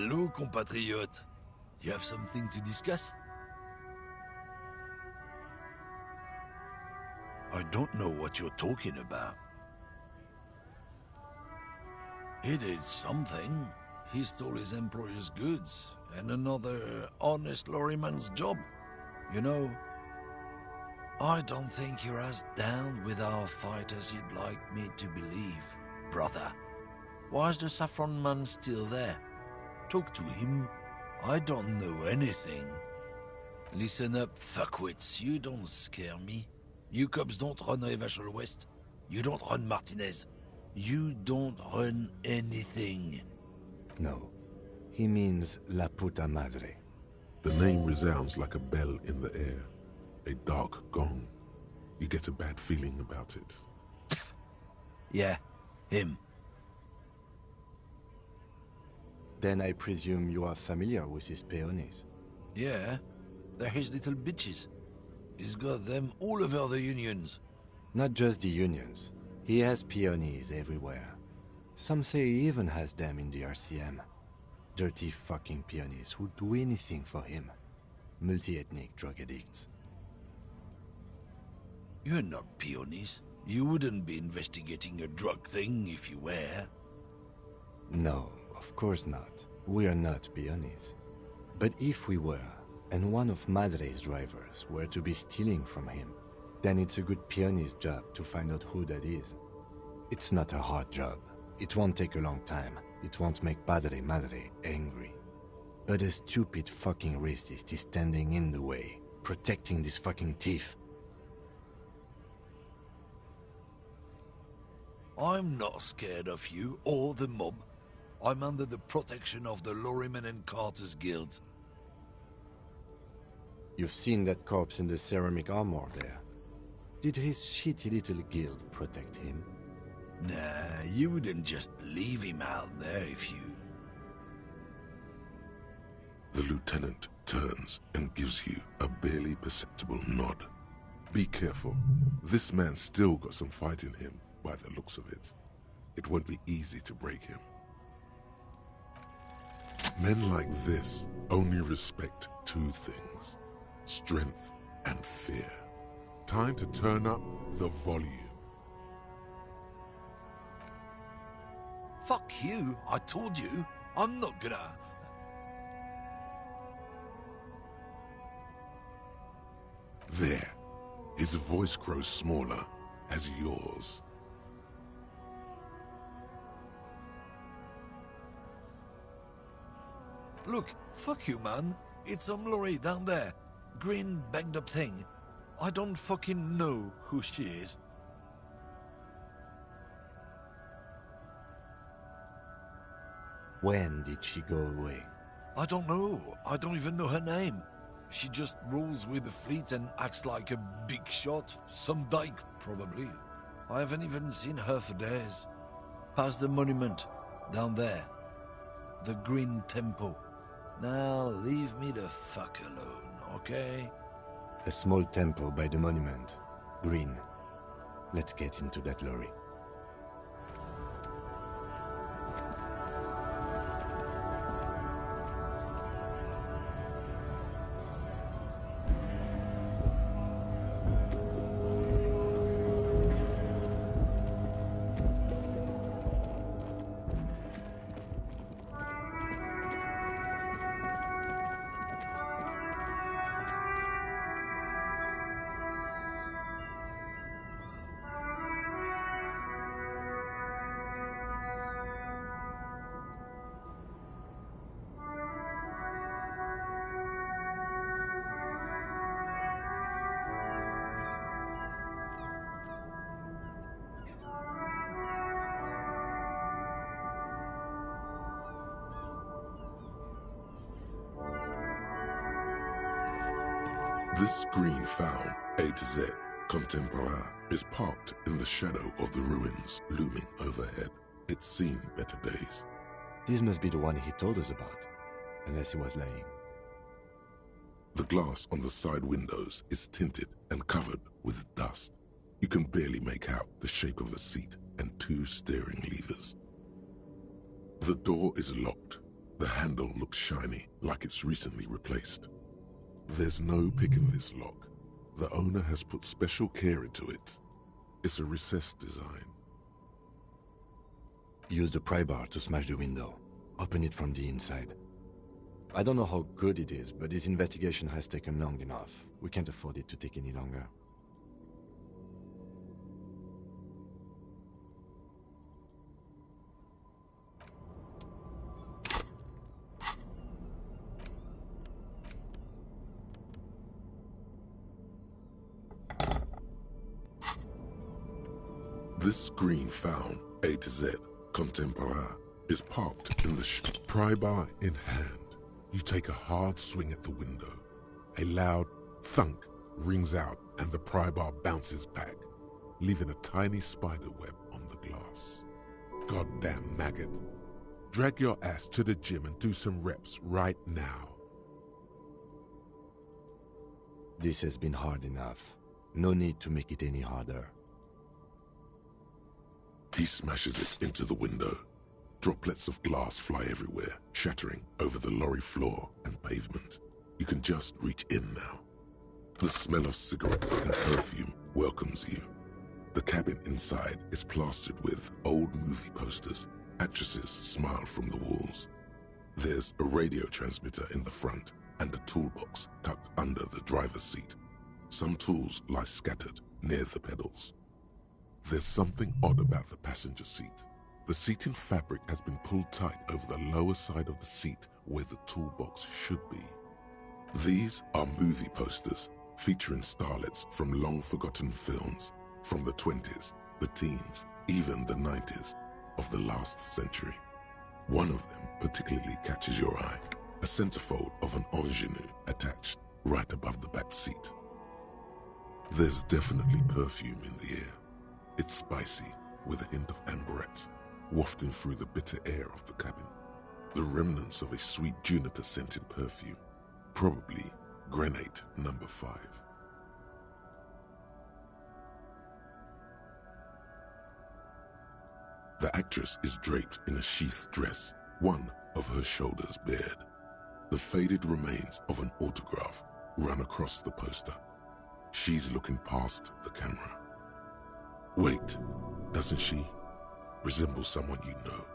Hello, compatriot. You have something to discuss? I don't know what you're talking about. He did something. He stole his employer's goods and another honest lorryman's job. You know, I don't think you're as down with our fight as you'd like me to believe, brother. Why is the saffron man still there? Talk to him. I don't know anything. Listen up, fuckwits. You don't scare me. You cops don't run Revachol West. You don't run Martinez. You don't run anything. No. He means La Puta Madre. The name resounds like a bell in the air. A dark gong. You get a bad feeling about it. Yeah, him. Then I presume you are familiar with his peonies. Yeah, they're his little bitches. He's got them all over the unions. Not just the unions. He has peonies everywhere. Some say he even has them in the RCM. Dirty fucking peonies who'd do anything for him. Multi-ethnic drug addicts. You're not peonies. You wouldn't be investigating a drug thing if you were. No, of course not. We are not peonies. But if we were, and one of Madre's drivers were to be stealing from him, then it's a good peony's job to find out who that is. It's not a hard job. It won't take a long time. It won't make Padre Madre angry. But a stupid fucking racist is standing in the way, protecting this fucking thief. I'm not scared of you or the mob. I'm under the protection of the Lorrymen and Carters Guild. You've seen that corpse in the ceramic armor there. Did his shitty little guild protect him? Nah, you wouldn't just leave him out there if you... The lieutenant turns and gives you a barely perceptible nod. Be careful. This man's still got some fight in him, by the looks of it. It won't be easy to break him. Men like this only respect two things: strength and fear. Time to turn up the volume. Fuck you, I told you. I'm not gonna... There. His voice grows smaller, as yours. Look, fuck you, man. It's some lorry down there. Green, banged up thing. I don't fucking know who she is. When did she go away? I don't know. I don't even know her name. She just rolls with the fleet and acts like a big shot. Some dyke, probably. I haven't even seen her for days. Past the monument, down there. The Green Temple. Now leave me the fuck alone, okay? A small temple by the monument. Green. Let's get into that lorry. This green fowl, A to Z, contemporain, is parked in the shadow of the ruins looming overhead. It's seen better days. This must be the one he told us about, unless he was lying. The glass on the side windows is tinted and covered with dust. You can barely make out the shape of a seat and two steering levers. The door is locked. The handle looks shiny, like it's recently replaced. There's no picking this lock. The owner has put special care into it. It's a recessed design. Use the pry bar to smash the window. Open it from the inside. I don't know how good it is, but this investigation has taken long enough. We can't afford it to take any longer. This screen found, A to Z, contemporain, is parked in the pry bar in hand. You take a hard swing at the window. A loud thunk rings out and the pry bar bounces back, leaving a tiny spider web on the glass. Goddamn maggot. Drag your ass to the gym and do some reps right now. This has been hard enough. No need to make it any harder. He smashes it into the window. Droplets of glass fly everywhere, shattering over the lorry floor and pavement. You can just reach in now. The smell of cigarettes and perfume welcomes you. The cabin inside is plastered with old movie posters. Actresses smile from the walls. There's a radio transmitter in the front and a toolbox tucked under the driver's seat. Some tools lie scattered near the pedals. There's something odd about the passenger seat. The seating fabric has been pulled tight over the lower side of the seat where the toolbox should be. These are movie posters featuring starlets from long-forgotten films from the 20s, the teens, even the 90s of the last century. One of them particularly catches your eye, a centerfold of an ingenue attached right above the back seat. There's definitely perfume in the air. It's spicy, with a hint of amberette, wafting through the bitter air of the cabin. The remnants of a sweet juniper-scented perfume, probably Grenade No. 5. The actress is draped in a sheathed dress, one of her shoulders bared. The faded remains of an autograph run across the poster. She's looking past the camera. Wait, doesn't she resemble someone you know?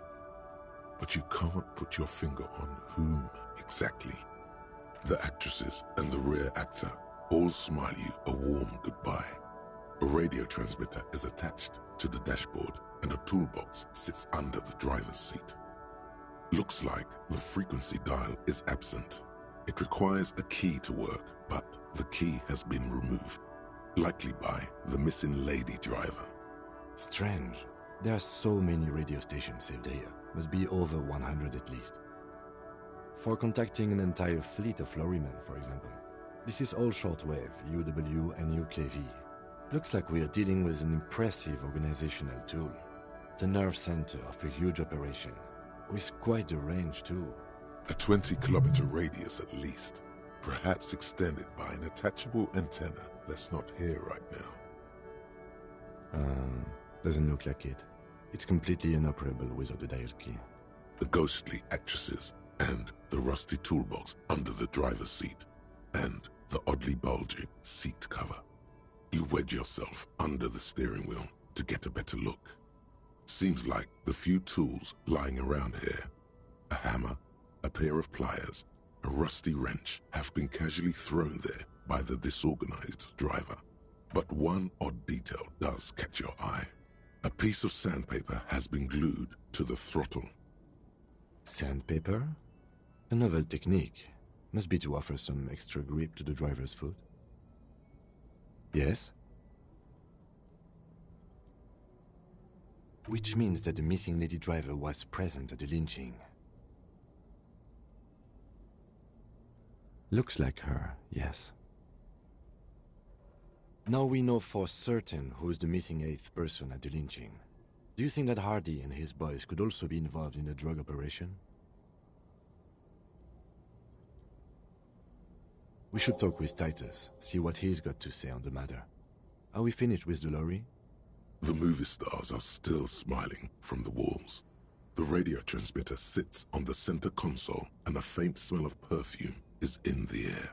But you can't put your finger on whom exactly. The actresses and the rear actor all smile you a warm goodbye. A radio transmitter is attached to the dashboard and a toolbox sits under the driver's seat. Looks like the frequency dial is absent. It requires a key to work, but the key has been removed, likely by the missing lady driver. Strange. There are so many radio stations saved here. Must be over 100 at least. For contacting an entire fleet of lorrymen, for example. This is all shortwave, UW and UKV. Looks like we are dealing with an impressive organizational tool. The nerve center of a huge operation, with quite a range too. A 20-kilometer radius at least, perhaps extended by an attachable antenna that's not here right now. Doesn't look like it. It's completely inoperable without the dial key. The ghostly actresses and the rusty toolbox under the driver's seat and the oddly bulging seat cover. You wedge yourself under the steering wheel to get a better look. Seems like the few tools lying around here, a hammer, a pair of pliers, a rusty wrench, have been casually thrown there by the disorganized driver. But one odd detail does catch your eye. A piece of sandpaper has been glued to the throttle. Sandpaper? A novel technique. Must be to offer some extra grip to the driver's foot. Yes? Which means that the missing lady driver was present at the lynching. Looks like her, yes. Now we know for certain who's the missing 8th person at the lynching. Do you think that Hardy and his boys could also be involved in the drug operation? We should talk with Titus, see what he's got to say on the matter. Are we finished with the lorry? The movie stars are still smiling from the walls. The radio transmitter sits on the center console and a faint smell of perfume is in the air.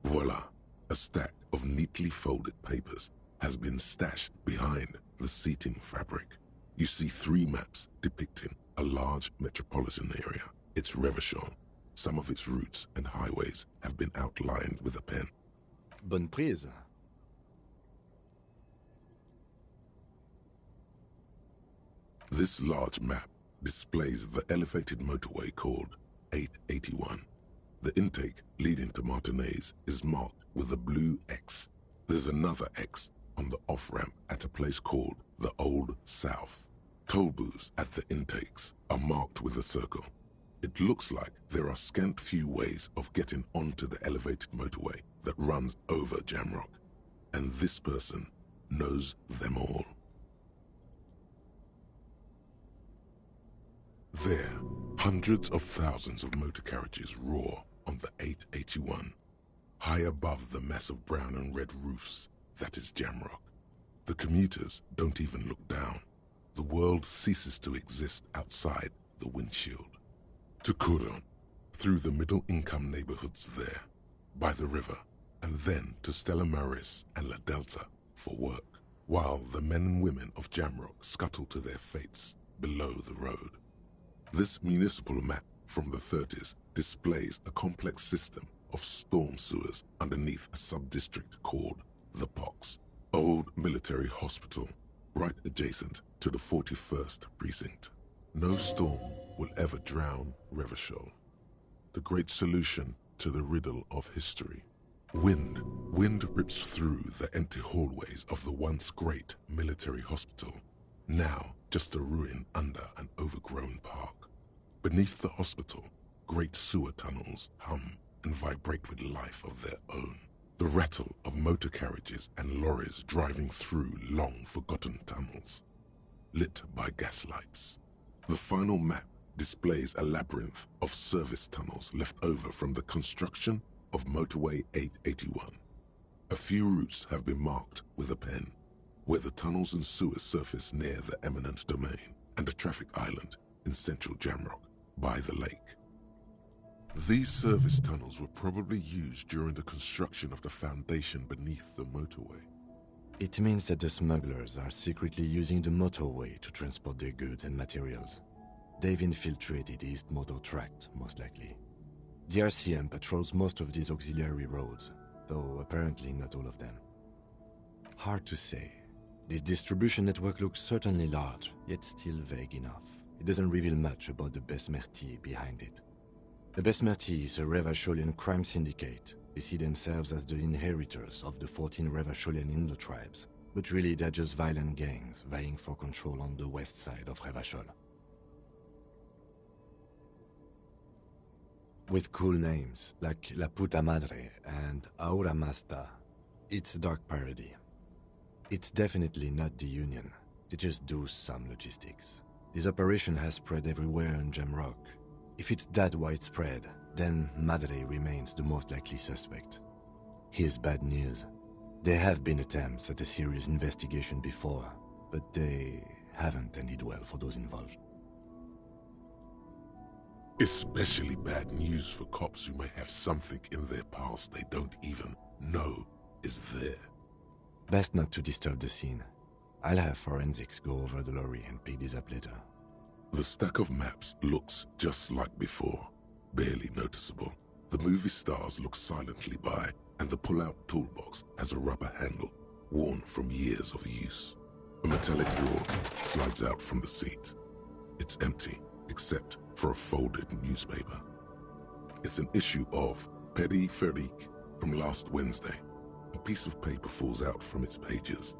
Voila, a stack of neatly folded papers has been stashed behind the seating fabric. You see 3 maps depicting a large metropolitan area, its Revachol. Some of its routes and highways have been outlined with a pen. Bonne prise. This large map displays the elevated motorway called 881. The intake leading to Martinez is marked with a blue X. There's another X on the off-ramp at a place called the Old South. Toll booths at the intakes are marked with a circle. It looks like there are scant few ways of getting onto the elevated motorway that runs over Jamrock, and this person knows them all. There, hundreds of thousands of motor carriages roar on the 881, high above the mass of brown and red roofs that is Jamrock. The commuters don't even look down. The world ceases to exist outside the windshield. To Kuron, through the middle-income neighborhoods there, by the river, and then to Stella Maris and La Delta for work, while the men and women of Jamrock scuttle to their fates below the road. This municipal map from the 30s displays a complex system of storm sewers underneath a sub-district called the Pox, old military hospital, right adjacent to the 41st precinct. No storm will ever drown Revachol. The great solution to the riddle of history. Wind rips through the empty hallways of the once great military hospital, now just a ruin under an overgrown park. Beneath the hospital, great sewer tunnels hum and vibrate with life of their own. The rattle of motor carriages and lorries driving through long-forgotten tunnels, lit by gaslights. The final map displays a labyrinth of service tunnels left over from the construction of Motorway 881. A few routes have been marked with a pen, where the tunnels and sewers surface near the eminent domain and a traffic island in central Jamrock by the lake. These service tunnels were probably used during the construction of the foundation beneath the motorway. It means that the smugglers are secretly using the motorway to transport their goods and materials. They've infiltrated the East Motor Tract, most likely. The RCM patrols most of these auxiliary roads, though apparently not all of them. Hard to say. This distribution network looks certainly large, yet still vague enough. It doesn't reveal much about the Besmerti behind it. The Besmerti is a Revacholian crime syndicate. They see themselves as the inheritors of the 14 Revacholian Indo-tribes, but really they're just violent gangs vying for control on the west side of Revachol. With cool names like La Puta Madre and Aura Masta, it's a dark parody. It's definitely not the Union. They just do some logistics. This operation has spread everywhere in Jamrock. If it's that widespread, then Madre remains the most likely suspect. Here's bad news. There have been attempts at a serious investigation before, but they haven't ended well for those involved. Especially bad news for cops who may have something in their past they don't even know is there. Best not to disturb the scene. I'll have forensics go over the lorry and pick this up later. The stack of maps looks just like before, barely noticeable. The movie stars look silently by, and the pull-out toolbox has a rubber handle, worn from years of use. A metallic drawer slides out from the seat. It's empty, except for a folded newspaper. It's an issue of P.Family from last Wednesday. A piece of paper falls out from its pages.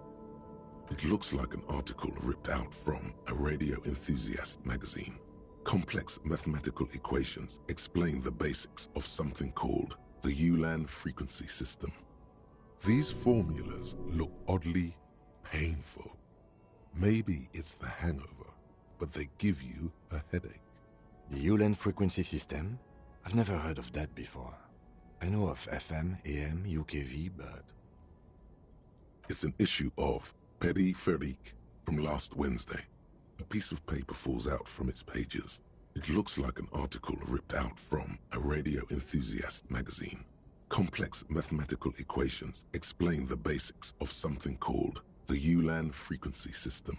It looks like an article ripped out from a radio enthusiast magazine. Complex mathematical equations explain the basics of something called the Ulan frequency system. These formulas look oddly painful. Maybe it's the hangover, but they give you a headache. The Ulan frequency system? I've never heard of that before. I know of FM, AM, UKV, but... It's an issue of P.Family from last Wednesday. A piece of paper falls out from its pages. It looks like an article ripped out from a radio enthusiast magazine. Complex mathematical equations explain the basics of something called the Ulan frequency system.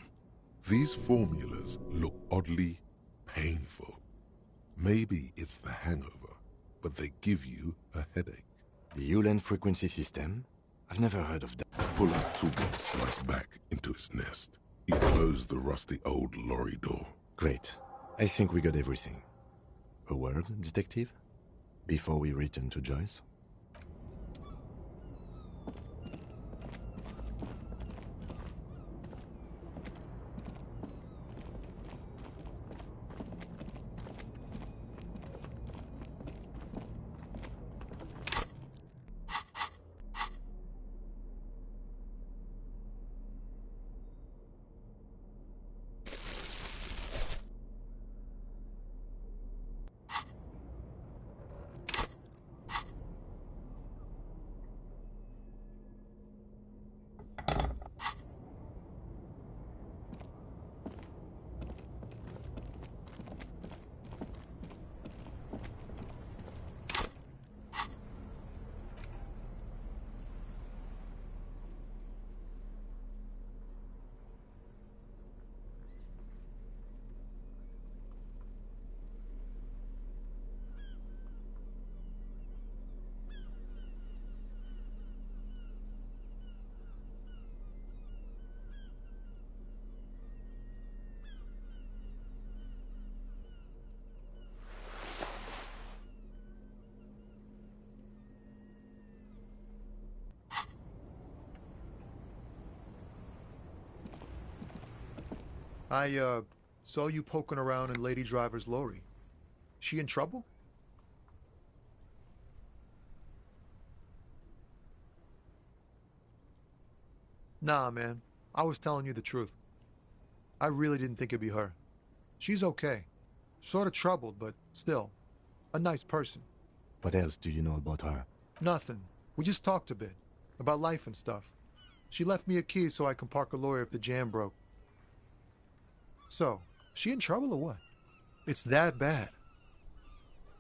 These formulas look oddly painful. Maybe it's the hangover, but they give you a headache. The Ulan frequency system? I've never heard of that. Pull out toolbox sliced back into its nest. He closed the rusty old lorry door. Great. I think we got everything. A word, detective? Before we return to Joyce? I saw you poking around in Lady Driver's lorry. She in trouble? Nah, man. I was telling you the truth. I really didn't think it'd be her. She's okay. Sort of troubled, but still. A nice person. What else do you know about her? Nothing. We just talked a bit. About life and stuff. She left me a key so I can park a lawyer if the jam broke. So, she in trouble or what? It's that bad.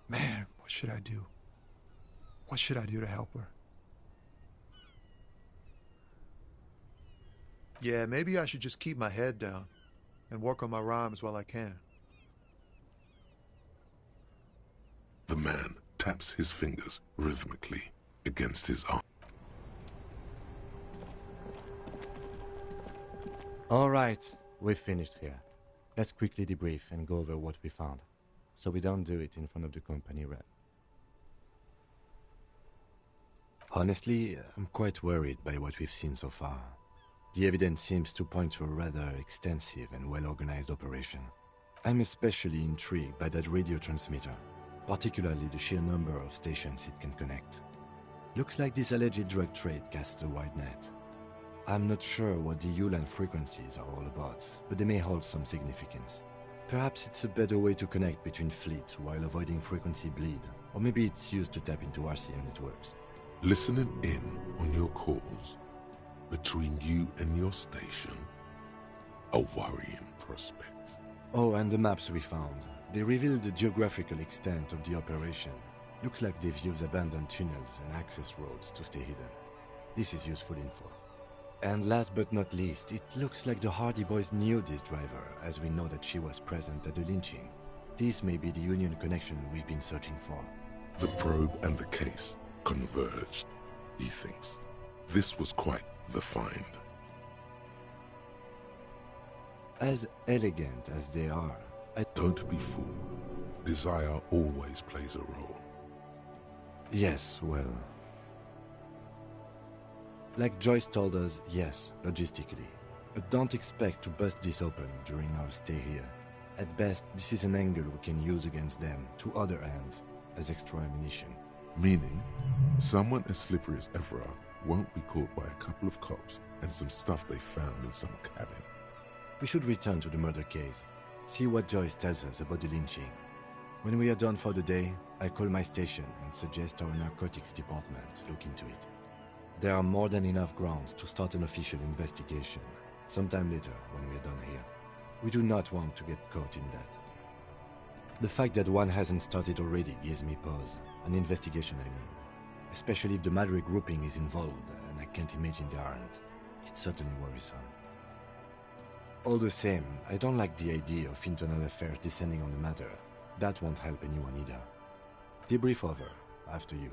Man, what should I do? What should I do to help her? Yeah, maybe I should just keep my head down and work on my rhymes while I can. The man taps his fingers rhythmically against his arm. All right, we've finished here. Let's quickly debrief and go over what we found, so we don't do it in front of the company rep. Honestly, I'm quite worried by what we've seen so far. The evidence seems to point to a rather extensive and well-organized operation. I'm especially intrigued by that radio transmitter, particularly the sheer number of stations it can connect. Looks like this alleged drug trade casts a wide net. I'm not sure what the Ulan frequencies are all about, but they may hold some significance. Perhaps it's a better way to connect between fleets while avoiding frequency bleed, or maybe it's used to tap into RCM networks. Listening in on your calls between you and your station, a worrying prospect. Oh, and the maps we found. They reveal the geographical extent of the operation. Looks like they've used abandoned tunnels and access roads to stay hidden. This is useful info. And last but not least, it looks like the Hardy Boys knew this driver, as we know that she was present at the lynching. This may be the Union connection we've been searching for. The probe and the case converged, he thinks. This was quite the find. As elegant as they are, Don't be fooled. Desire always plays a role. Yes, well... Like Joyce told us, yes, logistically. But don't expect to bust this open during our stay here. At best, this is an angle we can use against them, to other ends, as extra ammunition. Meaning, someone as slippery as Everard won't be caught by a couple of cops and some stuff they found in some cabin. We should return to the murder case, see what Joyce tells us about the lynching. When we are done for the day, I call my station and suggest our narcotics department look into it. There are more than enough grounds to start an official investigation, sometime later when we are done here. We do not want to get caught in that. The fact that one hasn't started already gives me pause. An investigation, I mean. Especially if the Madrid grouping is involved, and I can't imagine they aren't. It's certainly worrisome. All the same, I don't like the idea of internal affairs descending on the matter. That won't help anyone either. Debrief over. After you.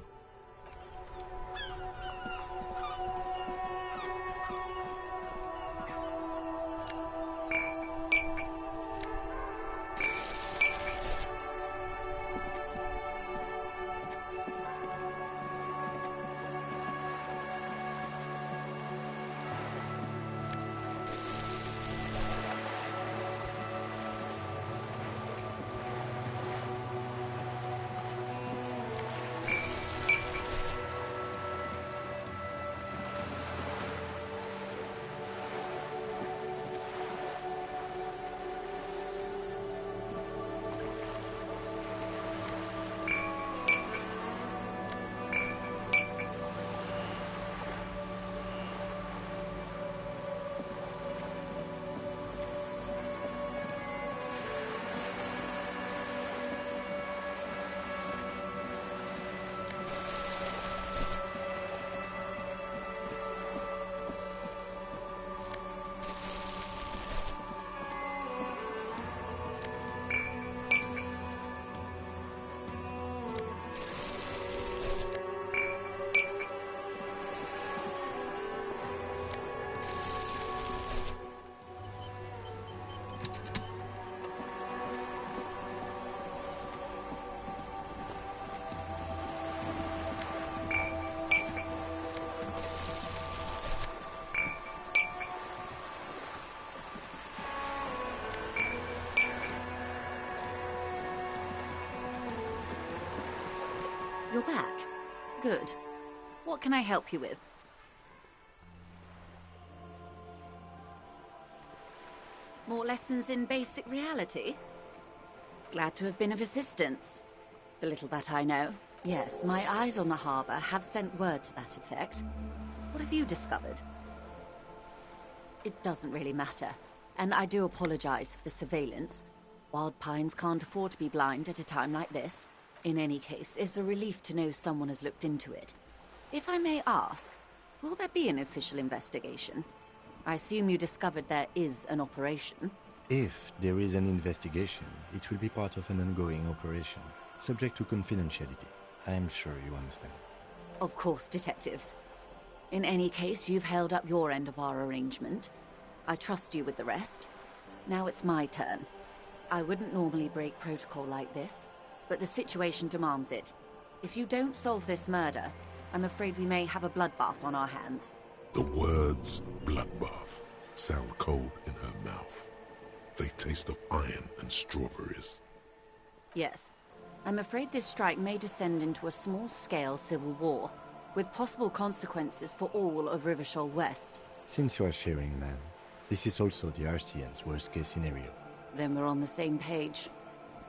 You're back. Good. What can I help you with? More lessons in basic reality? Glad to have been of assistance. The little that I know. Yes, my eyes on the harbor have sent word to that effect. What have you discovered? It doesn't really matter, and I do apologize for the surveillance. Wild Pines can't afford to be blind at a time like this. In any case, it's a relief to know someone has looked into it. If I may ask, will there be an official investigation? I assume you discovered there is an operation. If there is an investigation, it will be part of an ongoing operation, subject to confidentiality. I am sure you understand. Of course, detectives. In any case, you've held up your end of our arrangement. I trust you with the rest. Now it's my turn. I wouldn't normally break protocol like this, but the situation demands it. If you don't solve this murder, I'm afraid we may have a bloodbath on our hands. The words bloodbath sound cold in her mouth. They taste of iron and strawberries. Yes. I'm afraid this strike may descend into a small-scale civil war, with possible consequences for all of Rivershoal West. Since you are sharing, ma'am, this is also the RCM's worst-case scenario. Then we're on the same page,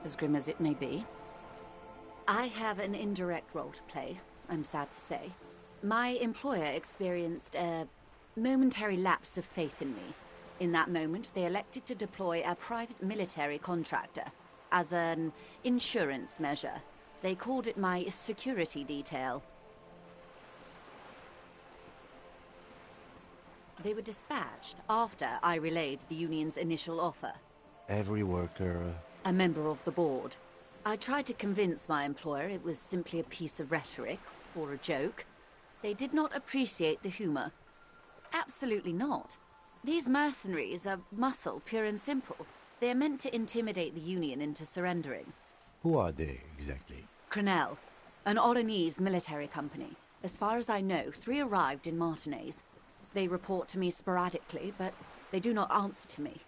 as grim as it may be. I have an indirect role to play, I'm sad to say. My employer experienced a momentary lapse of faith in me. In that moment, they elected to deploy a private military contractor as an insurance measure. They called it my security detail. They were dispatched after I relayed the union's initial offer. Every worker... A member of the board. I tried to convince my employer it was simply a piece of rhetoric, or a joke. They did not appreciate the humor. Absolutely not. These mercenaries are muscle, pure and simple. They are meant to intimidate the Union into surrendering. Who are they, exactly? Crenell, an Oranese military company. As far as I know, 3 arrived in Martinez. They report to me sporadically, but they do not answer to me.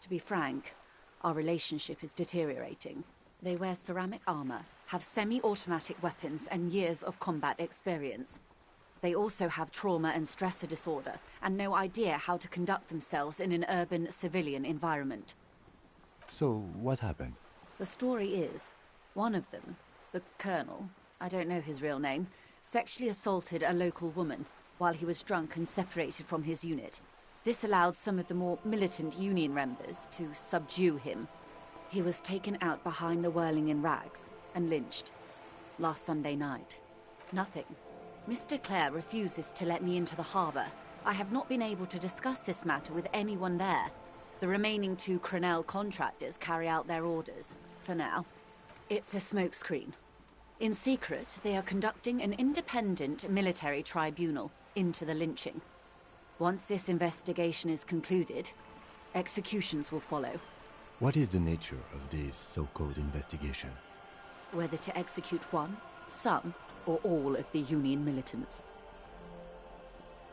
To be frank, our relationship is deteriorating. They wear ceramic armor, have semi-automatic weapons, and years of combat experience. They also have trauma and stressor disorder, and no idea how to conduct themselves in an urban civilian environment. So, what happened? The story is, one of them, the colonel, I don't know his real name, sexually assaulted a local woman while he was drunk and separated from his unit. This allowed some of the more militant Union members to subdue him. He was taken out behind the whirling in rags and lynched last Sunday night. Nothing. Mr. Clare refuses to let me into the harbour. I have not been able to discuss this matter with anyone there. The remaining 2 Crenell contractors carry out their orders, for now. It's a smokescreen. In secret, they are conducting an independent military tribunal into the lynching. Once this investigation is concluded, executions will follow. What is the nature of this so-called investigation? Whether to execute one, some, or all of the Union militants.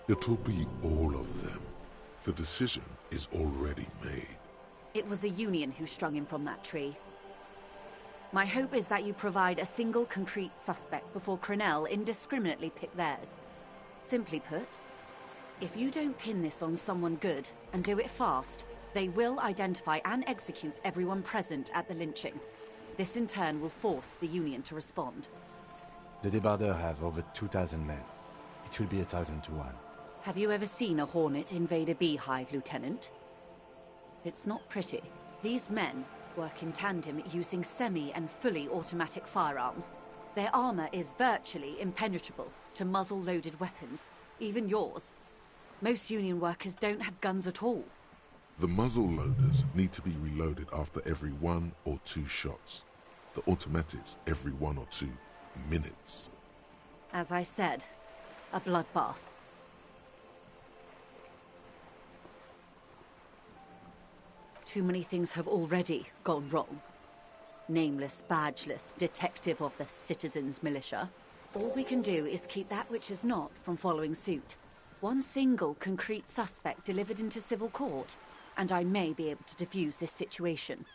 It will be all of them. The decision is already made. It was the Union who strung him from that tree. My hope is that you provide a single concrete suspect before Crenell indiscriminately pick theirs. Simply put, if you don't pin this on someone good, and do it fast, they will identify and execute everyone present at the lynching. This in turn will force the Union to respond. The Debardeurs have over 2,000 men. It will be 1,000 to 1. Have you ever seen a Hornet invade a beehive, Lieutenant? It's not pretty. These men work in tandem using semi- and fully automatic firearms. Their armor is virtually impenetrable to muzzle-loaded weapons, even yours. Most Union workers don't have guns at all. The muzzle loaders need to be reloaded after every 1 or 2 shots. The automatics every 1 or 2 minutes. As I said, a bloodbath. Too many things have already gone wrong. Nameless, badgeless detective of the citizens' militia. All we can do is keep that which is not from following suit. One single concrete suspect delivered into civil court, and I may be able to defuse this situation.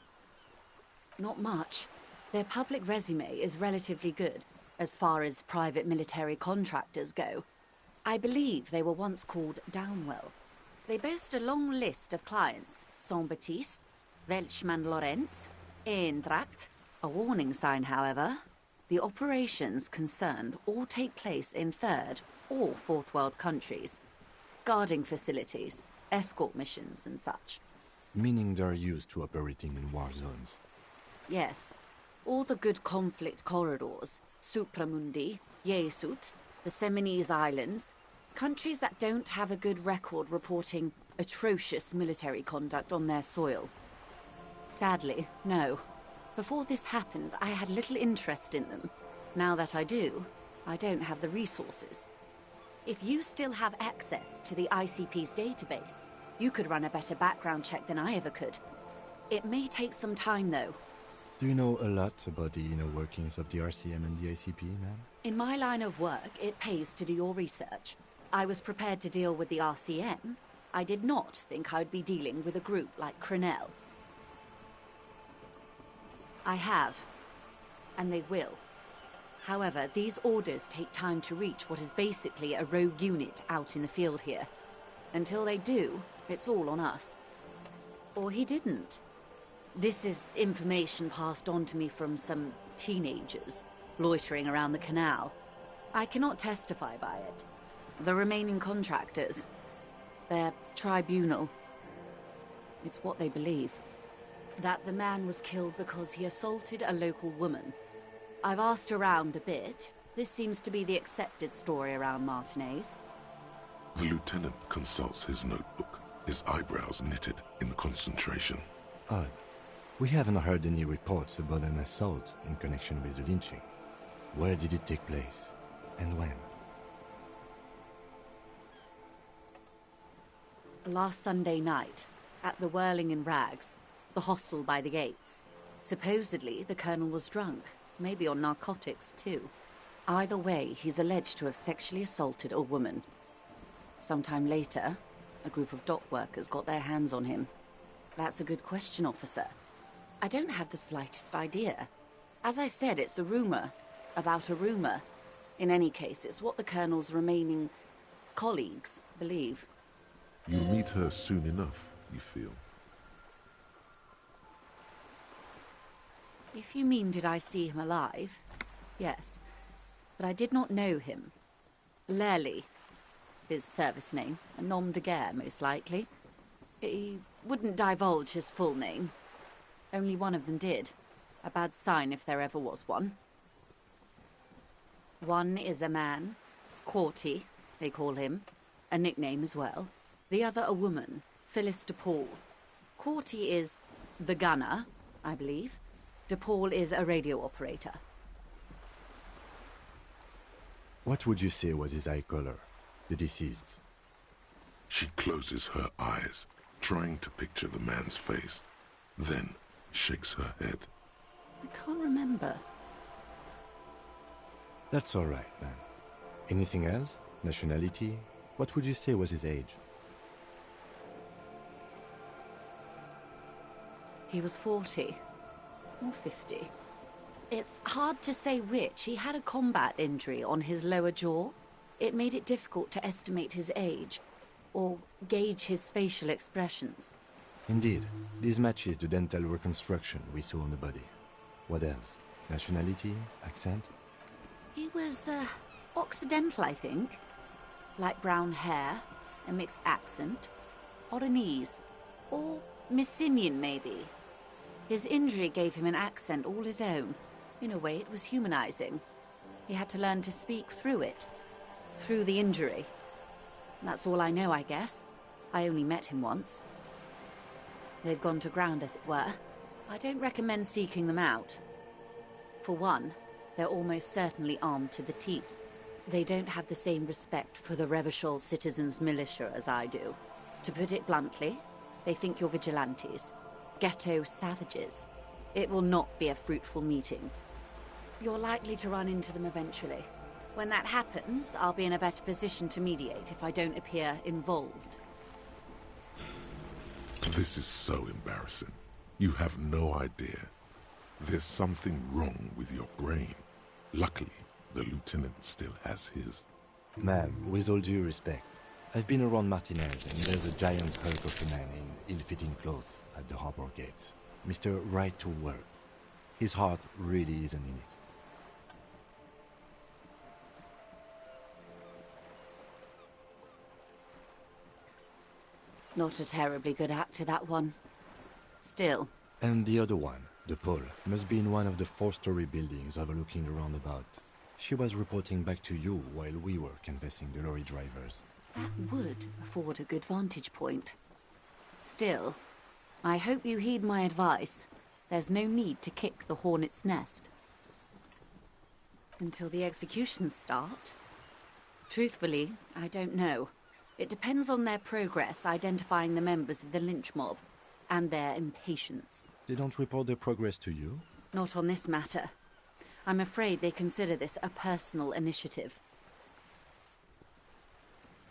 Not much. Their public resume is relatively good, as far as private military contractors go. I believe they were once called Downwell. They boast a long list of clients: Saint-Baptiste, Welchman-Lorenz, Eendracht. A warning sign, however. The operations concerned all take place in third or fourth world countries. Guarding facilities, escort missions and such. Meaning they're used to operating in war zones. Yes. All the good conflict corridors, Supramundi, Yesut, the Seminese Islands, countries that don't have a good record reporting atrocious military conduct on their soil. Sadly, no. Before this happened, I had little interest in them. Now that I do, I don't have the resources. If you still have access to the ICP's database, you could run a better background check than I ever could. It may take some time, though. Do you know a lot about the inner workings of the RCM and the ICP, ma'am? In my line of work, it pays to do your research. I was prepared to deal with the RCM. I did not think I'd be dealing with a group like Crenell. I have, and they will. However, these orders take time to reach what is basically a rogue unit out in the field here. Until they do, it's all on us. Or he didn't. This is information passed on to me from some teenagers loitering around the canal. I cannot testify by it. The remaining contractors, their tribunal, it's what they believe. That the man was killed because he assaulted a local woman. I've asked around a bit. This seems to be the accepted story around Martinez. The lieutenant consults his notebook, his eyebrows knitted in concentration. Odd. We haven't heard any reports about an assault in connection with the lynching. Where did it take place? And when? Last Sunday night, at the Whirling in Rags, the hostel by the gates. Supposedly, the colonel was drunk, maybe on narcotics too. Either way, he's alleged to have sexually assaulted a woman. Sometime later, a group of dock workers got their hands on him. That's a good question, officer. I don't have the slightest idea. As I said, it's a rumor about a rumor. In any case, it's what the colonel's remaining colleagues believe. You'll meet her soon enough, you feel. If you mean did I see him alive, yes. But I did not know him. Lely. his service name, a nom de guerre, most likely. He wouldn't divulge his full name. Only one of them did. A bad sign if there ever was one. One is a man, Corty, they call him, a nickname as well. The other a woman, Phyllis DePaul. Corty is the gunner, I believe. DePaul is a radio operator. What would you say was his eye color, the deceased's? She closes her eyes, trying to picture the man's face, then shakes her head. I can't remember. That's all right, man. Anything else? Nationality? What would you say was his age? He was 40. Or 50. It's hard to say which. He had a combat injury on his lower jaw. It made it difficult to estimate his age, or gauge his facial expressions. Indeed. This matches the dental reconstruction we saw on the body. What else? Nationality? Accent? He was, Occidental, I think. Light brown hair, a mixed accent, Oranese, or Messinian, maybe. His injury gave him an accent all his own. In a way, it was humanizing. He had to learn to speak through it, through the injury. That's all I know, I guess. I only met him once. They've gone to ground, as it were. I don't recommend seeking them out. For one, they're almost certainly armed to the teeth. They don't have the same respect for the Revachol citizens' militia as I do. To put it bluntly, they think you're vigilantes. Ghetto savages. It will not be a fruitful meeting. You're likely to run into them eventually. When that happens, I'll be in a better position to mediate if I don't appear involved. This is so embarrassing. You have no idea. There's something wrong with your brain. Luckily, the lieutenant still has his. Ma'am, with all due respect, I've been around Martinez, and there's a giant hulk of a man in ill-fitting clothes at the harbor gates. Mr. Right to Work. His heart really isn't in it. Not a terribly good actor, that one. Still. And the other one, the Pole, must be in one of the 4-story buildings overlooking the roundabout. She was reporting back to you while we were canvassing the lorry drivers. That would afford a good vantage point. Still, I hope you heed my advice. There's no need to kick the hornet's nest. Until the executions start? Truthfully, I don't know. It depends on their progress identifying the members of the lynch mob, and their impatience. They don't report their progress to you? Not on this matter. I'm afraid they consider this a personal initiative.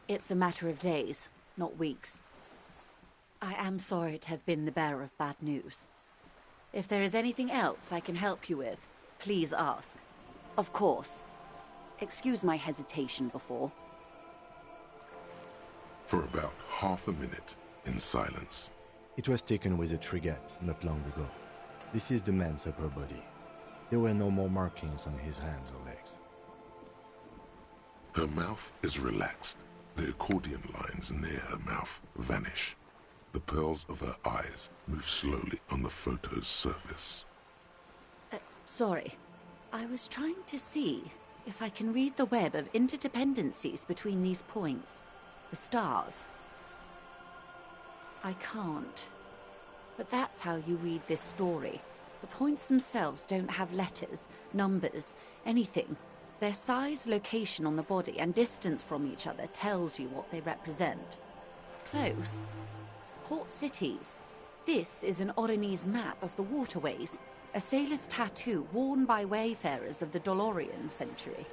It's a matter of days, not weeks. I am sorry to have been the bearer of bad news. If there is anything else I can help you with, please ask. Of course. Excuse my hesitation before. For about half a minute, in silence. It was taken with a Trigat not long ago. This is the man's upper body. There were no more markings on his hands or legs. Her mouth is relaxed. The accordion lines near her mouth vanish. The pearls of her eyes move slowly on the photo's surface. Sorry. I was trying to see if I can read the web of interdependencies between these points. The stars. I can't. But that's how you read this story. The points themselves don't have letters, numbers, anything. Their size, location on the body, and distance from each other tells you what they represent. Close. Port cities. This is an Oranese map of the waterways, a sailor's tattoo worn by wayfarers of the Dolorian century.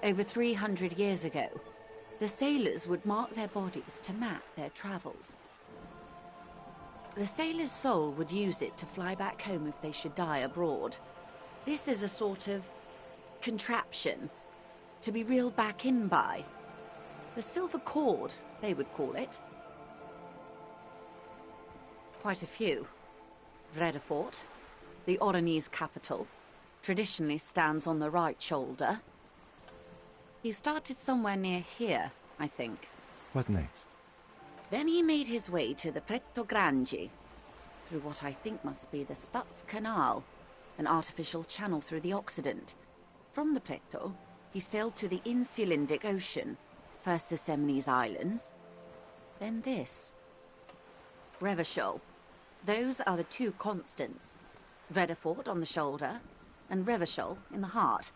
Over 300 years ago, the sailors would mark their bodies to map their travels. The sailor's soul would use it to fly back home if they should die abroad. This is a sort of contraption to be reeled back in by. The silver cord, they would call it. Quite a few. Vredefort, the Oranese capital, traditionally stands on the right shoulder. He started somewhere near here, I think. What next? Then he made his way to the Pretto Grande, through what I think must be the Stutz Canal, an artificial channel through the Occident. From the Pretto, he sailed to the Insulindic Ocean, first the Semines Islands, then this. Revachol. Those are the two constants. Vredefort on the shoulder, and Revachol in the heart.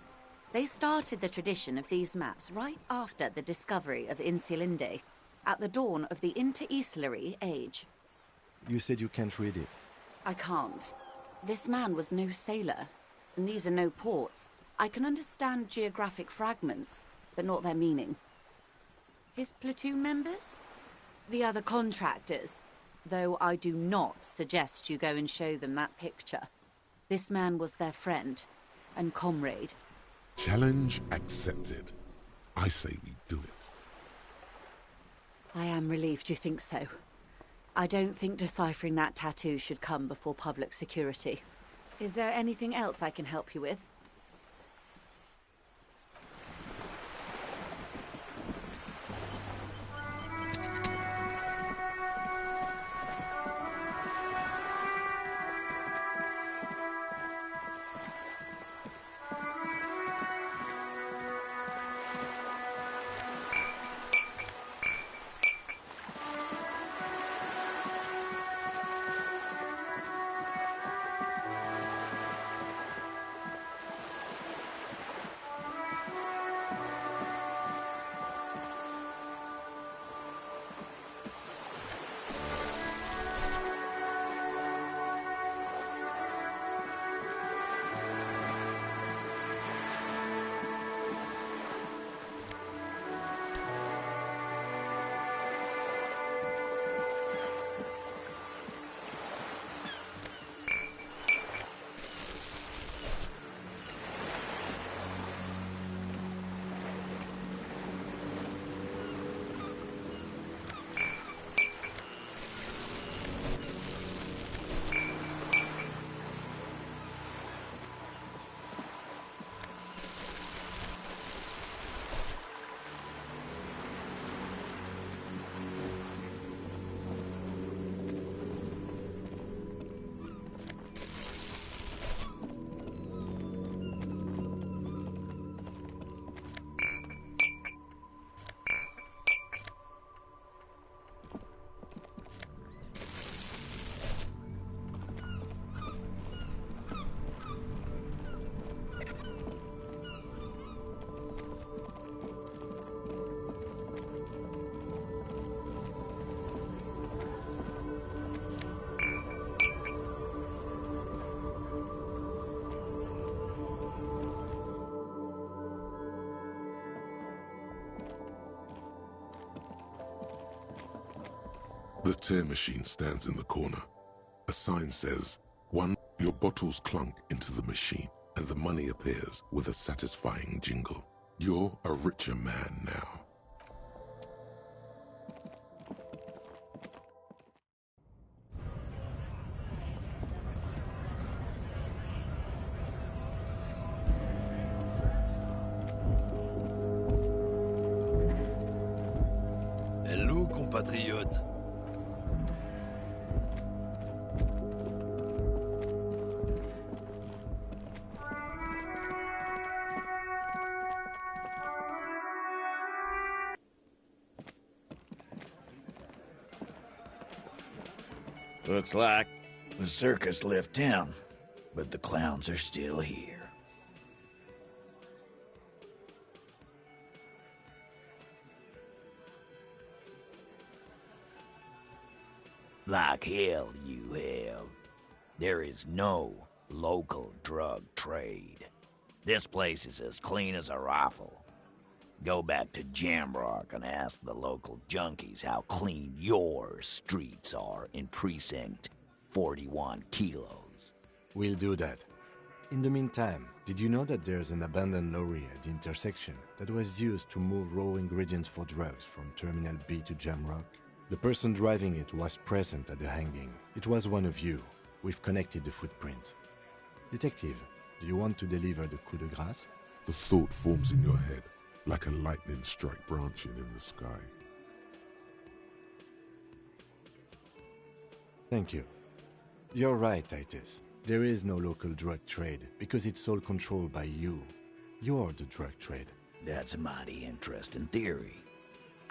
They started the tradition of these maps right after the discovery of Insulinde, at the dawn of the Interinsulary Age. You said you can't read it. I can't. This man was no sailor, and these are no ports. I can understand geographic fragments, but not their meaning. His platoon members? The other contractors, though I do not suggest you go and show them that picture. This man was their friend and comrade. Challenge accepted. I say we do it. I am relieved you think so. I don't think deciphering that tattoo should come before public security. Is there anything else I can help you with? The tear machine stands in the corner. A sign says, your bottles clunk into the machine, and the money appears with a satisfying jingle. You're a richer man now. Hello, compatriote. Looks like the circus left town, but the clowns are still here. Like hell you have. There is no local drug trade. This place is as clean as a rifle. Go back to Jamrock and ask the local junkies how clean your streets are in Precinct 41 Kilos. We'll do that. In the meantime, did you know that there's an abandoned lorry at the intersection that was used to move raw ingredients for drugs from Terminal B to Jamrock? The person driving it was present at the hanging. It was one of you. We've connected the footprints. Detective, do you want to deliver the coup de grâce? The thought forms in your head, like a lightning strike branching in the sky. Thank you. You're right, Titus. There is no local drug trade because it's all controlled by you. You're the drug trade. That's a mighty interesting theory.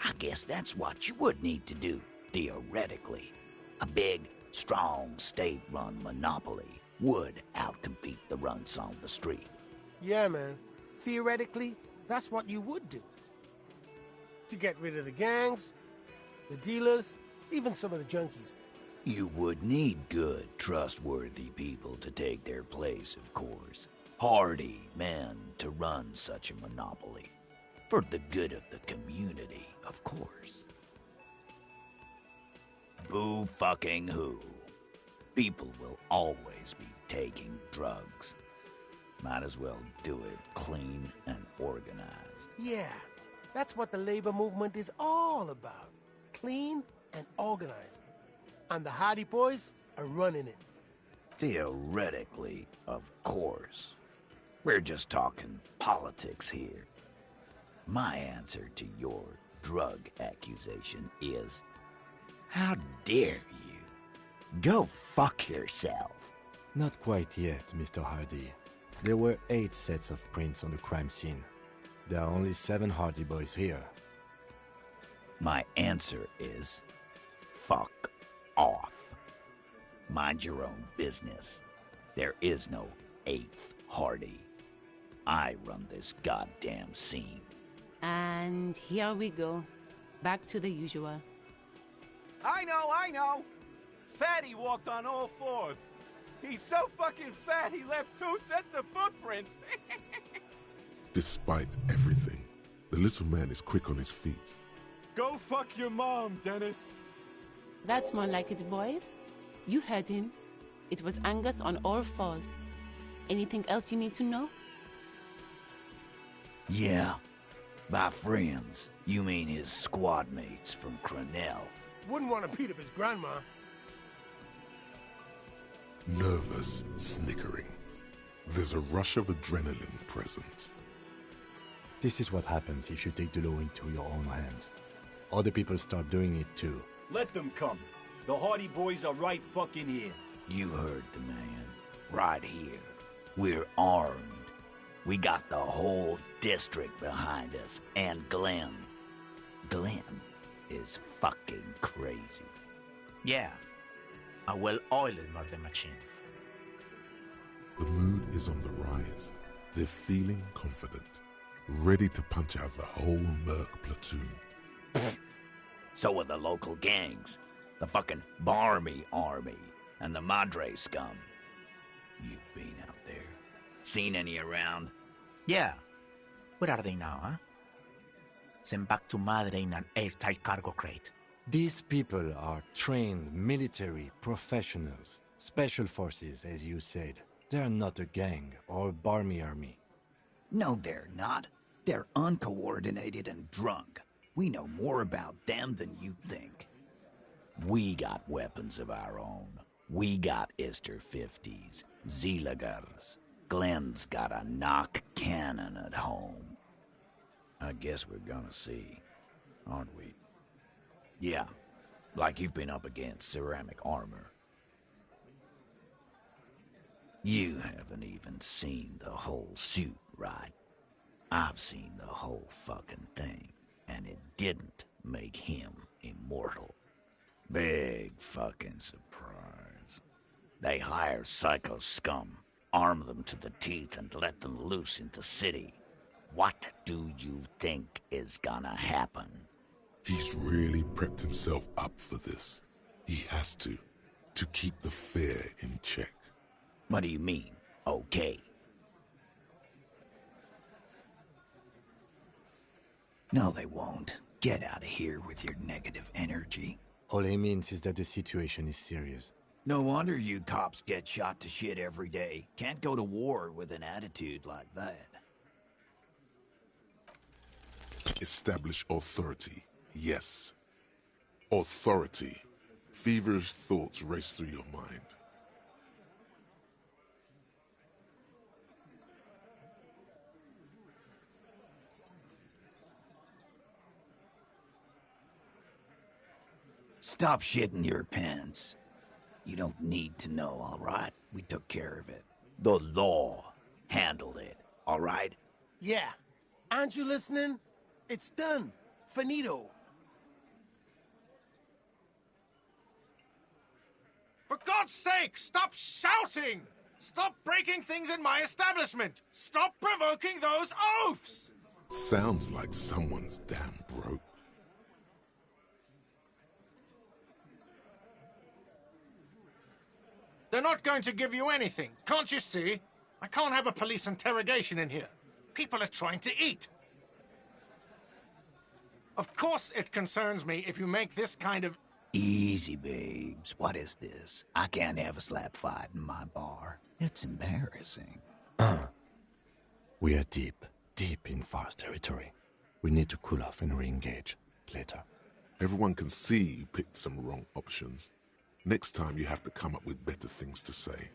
I guess that's what you would need to do, theoretically. A big, strong, state-run monopoly would outcompete the runs on the street. Yeah, man. Theoretically, that's what you would do. To get rid of the gangs, the dealers, even some of the junkies. You would need good, trustworthy people to take their place, of course. Hardy men to run such a monopoly. For the good of the community, of course. Boo fucking who. People will always be taking drugs. Might as well do it clean and organized. Yeah, that's what the labor movement is all about. Clean and organized. And the Hardy Boys are running it. Theoretically, of course. We're just talking politics here. My answer to your drug accusation is, how dare you? Go fuck yourself. Not quite yet, Mr. Hardy. There were 8 sets of prints on the crime scene. There are only 7 Hardy Boys here. My answer is, fuck off. Mind your own business. There is no 8th Hardy. I run this goddamn scene. And here we go. Back to the usual. I know! Fatty walked on all 4s. He's so fucking fat he left 2 sets of footprints. Despite everything, the little man is quick on his feet. Go fuck your mom, Dennis. That's more like it, boys. You heard him. It was Angus on all 4s. Anything else you need to know? Yeah. By friends, you mean his squad mates from Cronell. Wouldn't want to beat up his grandma. Nervous, snickering. There's a rush of adrenaline present. This is what happens if you take the law into your own hands. Other people start doing it too. Let them come. The Hardy Boys are right fucking here. You heard the man. Right here. We're armed. We got the whole district behind us. And Glenn. Glenn is fucking crazy. Yeah. A well-oiled murder machine. The mood is on the rise. They're feeling confident. Ready to punch out the whole Merc platoon. So are the local gangs. The fucking Barmy Army. And the Madre scum. You've been out there. Seen any around? Yeah. Where are they now, huh? Sent back to Madre in an airtight cargo crate. These people are trained military professionals. Special forces, as you said. They're not a gang or a Barmy army. No, they're not. They're uncoordinated and drunk. We know more about them than you think. We got weapons of our own. We got Ister 50s, Zeelagers. Glenn's got a knock cannon at home. I guess we're gonna see, aren't we? Yeah, like you've been up against ceramic armor. You haven't even seen the whole suit, right? I've seen the whole fucking thing, and it didn't make him immortal. Big fucking surprise. They hire psycho scum, arm them to the teeth, and let them loose in the city. What do you think is gonna happen? He's really prepped himself up for this. He has to keep the fear in check. What do you mean, okay? No, they won't. Get out of here with your negative energy. All he means is that the situation is serious. No wonder you cops get shot to shit every day. Can't go to war with an attitude like that. Establish authority. Yes. Authority. Feverish thoughts race through your mind. Stop shitting your pants. You don't need to know, all right? We took care of it. The law handled it, all right? Yeah. Aren't you listening? It's done. Finito. For God's sake, stop shouting! Stop breaking things in my establishment! Stop provoking those oafs! Sounds like someone's damn broke. They're not going to give you anything, can't you see? I can't have a police interrogation in here. People are trying to eat. Of course it concerns me if you make this kind of... Easy, babes. What is this? I can't have a slap fight in my bar. It's embarrassing. We are deep in Far's territory. We need to cool off and re-engage later. Everyone can see you picked some wrong options. Next time you have to come up with better things to say.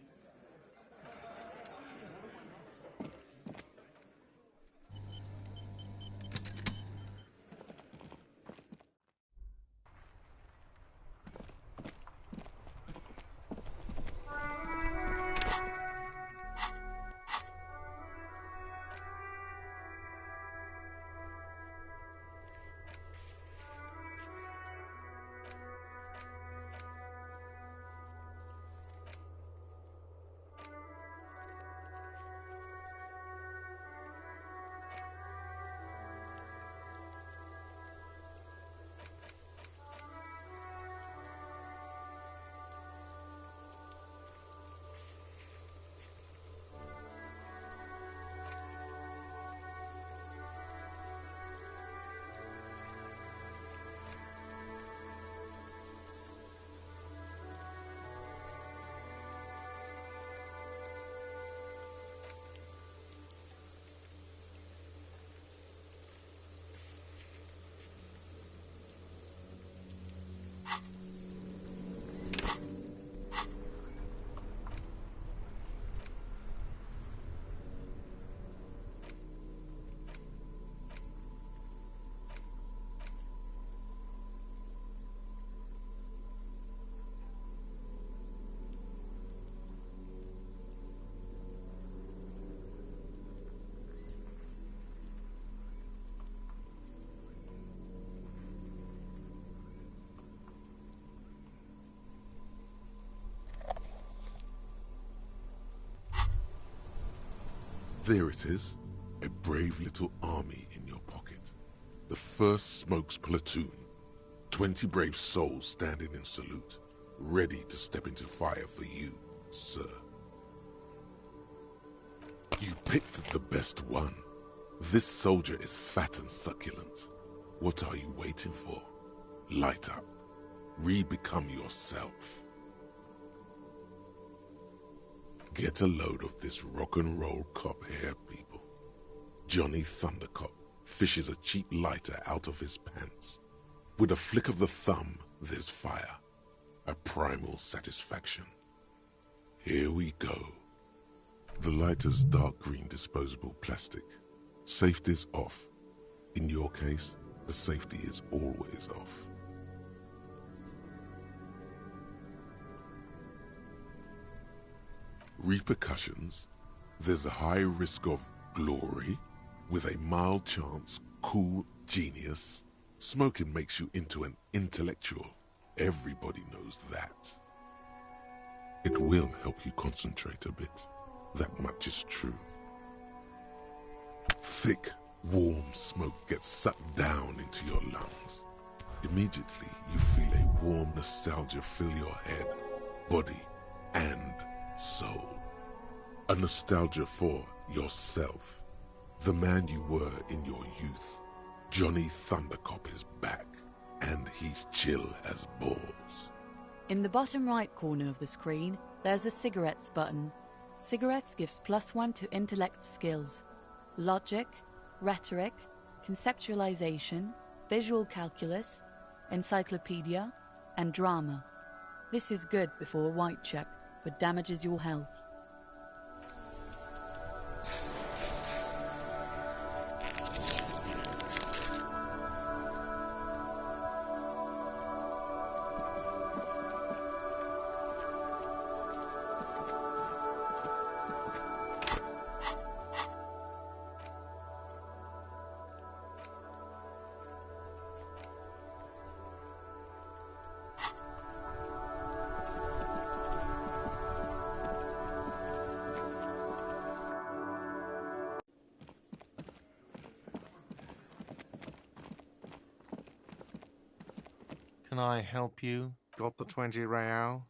There it is, a brave little army in your pocket. The 1st Smokes Platoon. 20 brave souls standing in salute, ready to step into fire for you, sir. You picked the best one. This soldier is fat and succulent. What are you waiting for? Light up. Re-become yourself. Get a load of this rock and roll cop here, people. Johnny Thundercop fishes a cheap lighter out of his pants. With a flick of the thumb, there's fire. A primal satisfaction. Here we go. The lighter's dark green disposable plastic. Safety's off. In your case, the safety is always off. Repercussions? There's a high risk of glory, with a mild chance, cool genius. Smoking makes you into an intellectual. Everybody knows that. It will help you concentrate a bit. That much is true. Thick, warm smoke gets sucked down into your lungs. Immediately, you feel a warm nostalgia fill your head, body, and soul. A nostalgia for yourself. The man you were in your youth. Johnny Thundercop is back, and he's chill as balls. In the bottom right corner of the screen, there's a cigarettes button. Cigarettes gives +1 to intellect skills. Logic, rhetoric, conceptualization, visual calculus, encyclopedia, and drama. This is good before a white check, but damages your health. Can I help you? Got the 20 real?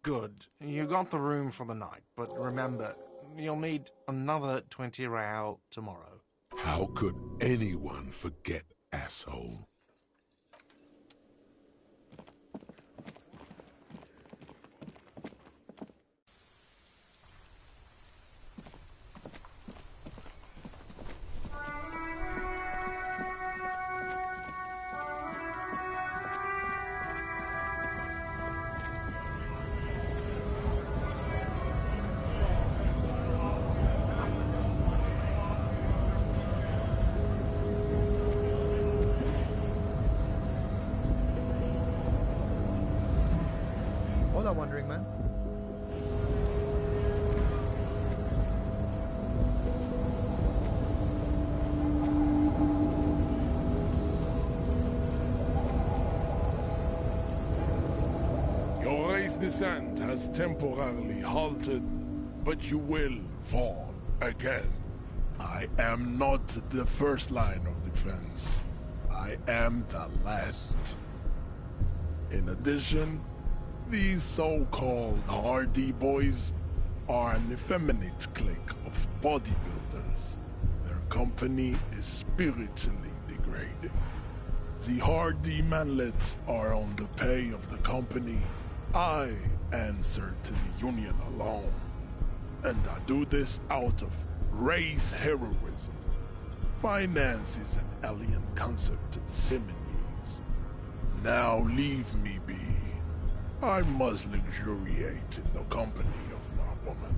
Good. You got the room for the night, but remember, you'll need another 20 real tomorrow. How could anyone forget, asshole? Hola, Wandering Man. Your race descent has temporarily halted, but you will fall again. I am not the first line of defense. I am the last. In addition, these so-called Hardy Boys are an effeminate clique of bodybuilders. Their company is spiritually degrading. The Hardy manlets are on the pay of the company. I answer to the union alone. And I do this out of race heroism. Finance is an alien concept to the Seminoles. Now leave me be. I must luxuriate in the company of my woman.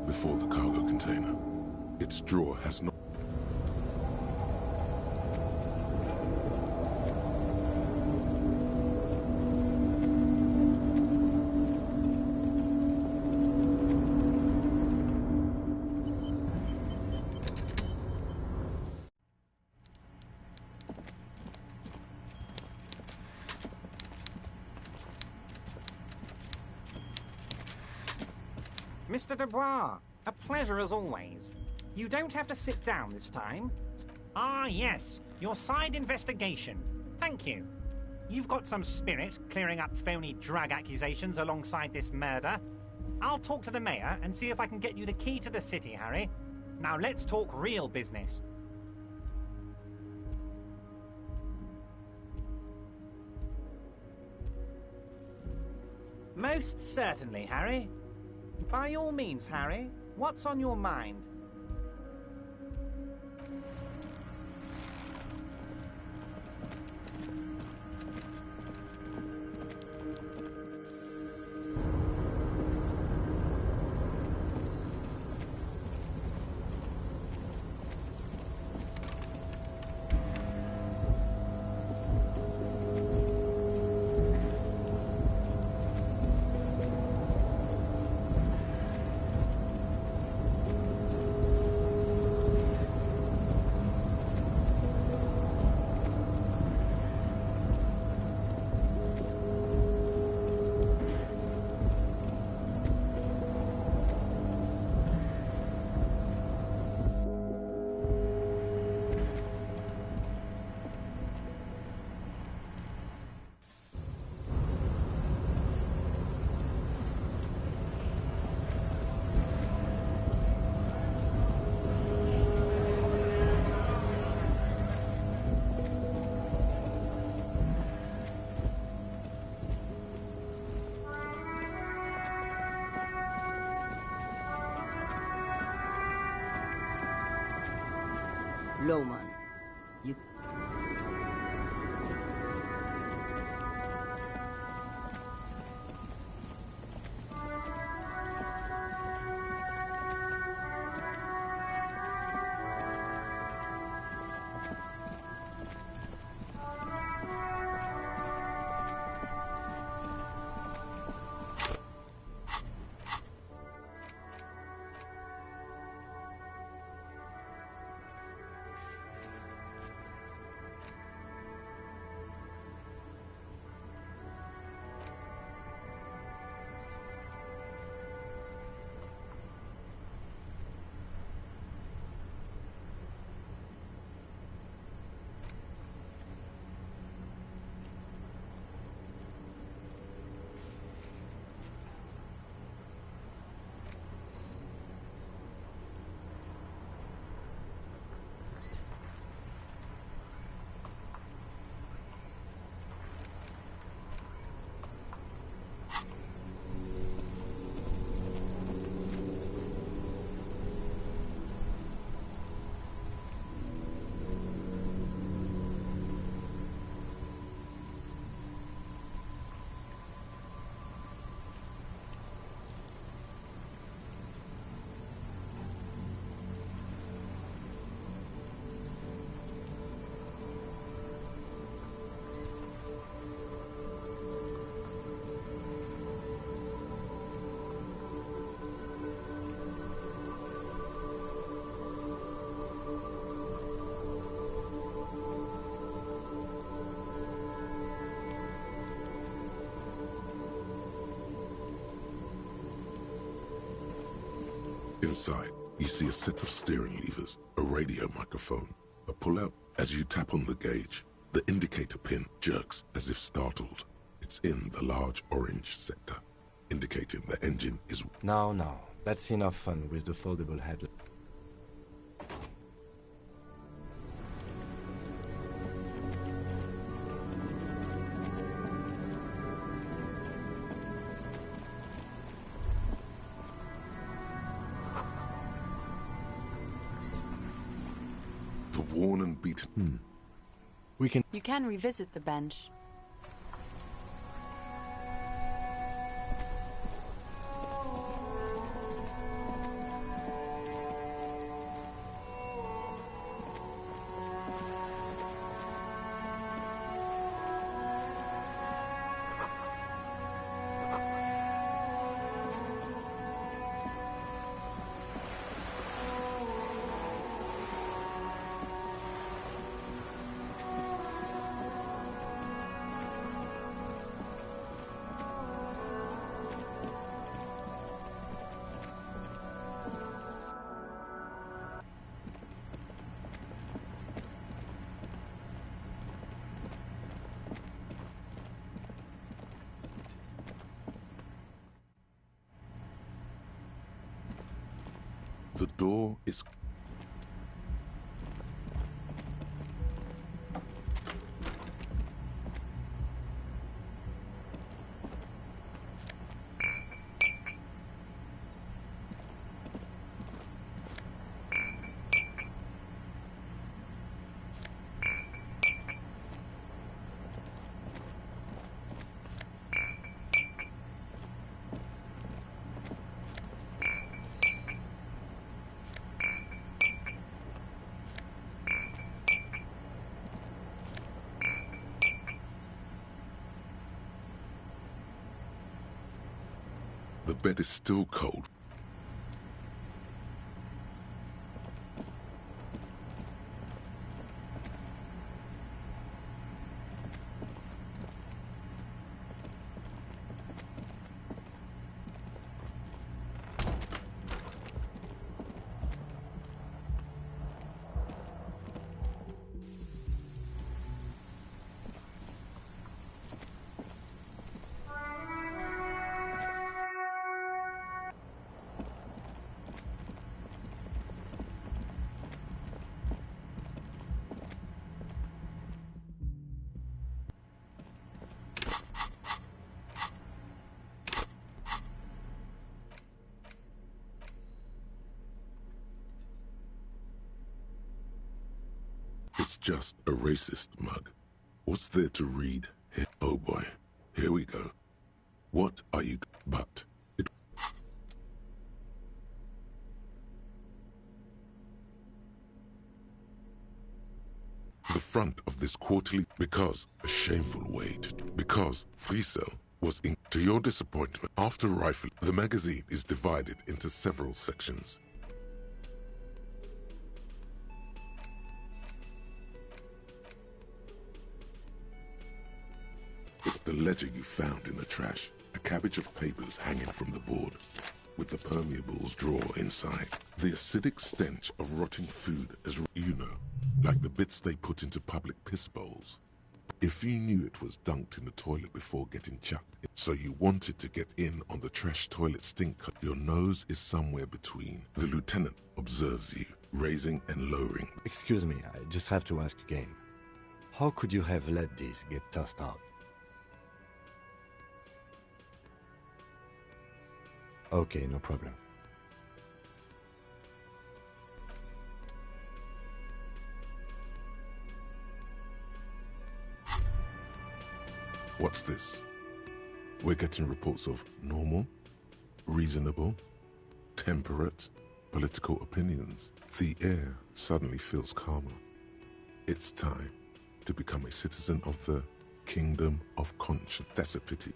Before the cargo container. Its drawer has no... Mr. Dubois, a pleasure as always. You don't have to sit down this time. Ah, yes, your side investigation. Thank you. You've got some spirit clearing up phony drug accusations alongside this murder. I'll talk to the mayor and see if I can get you the key to the city, Harry. Now let's talk real business. Most certainly, Harry. By all means, Harry. What's on your mind? Lowman. You... Inside, you see a set of steering levers, a radio microphone, a pull-out. As you tap on the gauge, the indicator pin jerks as if startled. It's in the large orange sector, indicating the engine is... No, that's enough fun with the foldable headlamp. The worn and beaten... You can revisit the bench. The door is... The bed is still cold. It's just a racist mug. What's there to read? Oh boy, here we go. What are you... But... The front of this quarterly... Because a shameful way to... Because Friesel was in... To your disappointment, after Rifle, the magazine is divided into several sections. It's the ledger you found in the trash. A cabbage of papers hanging from the board, with the permeables drawer inside. The acidic stench of rotting food, as you know, like the bits they put into public piss bowls. If you knew it was dunked in the toilet before getting chucked, so you wanted to get in on the trash toilet stink, your nose is somewhere between. The lieutenant observes you, raising and lowering. Excuse me, I just have to ask again. How could you have let this get tossed out? Okay, no problem. What's this? We're getting reports of normal, reasonable, temperate, political opinions. The air suddenly feels calmer. It's time to become a citizen of the Kingdom of Conscience. That's a pity.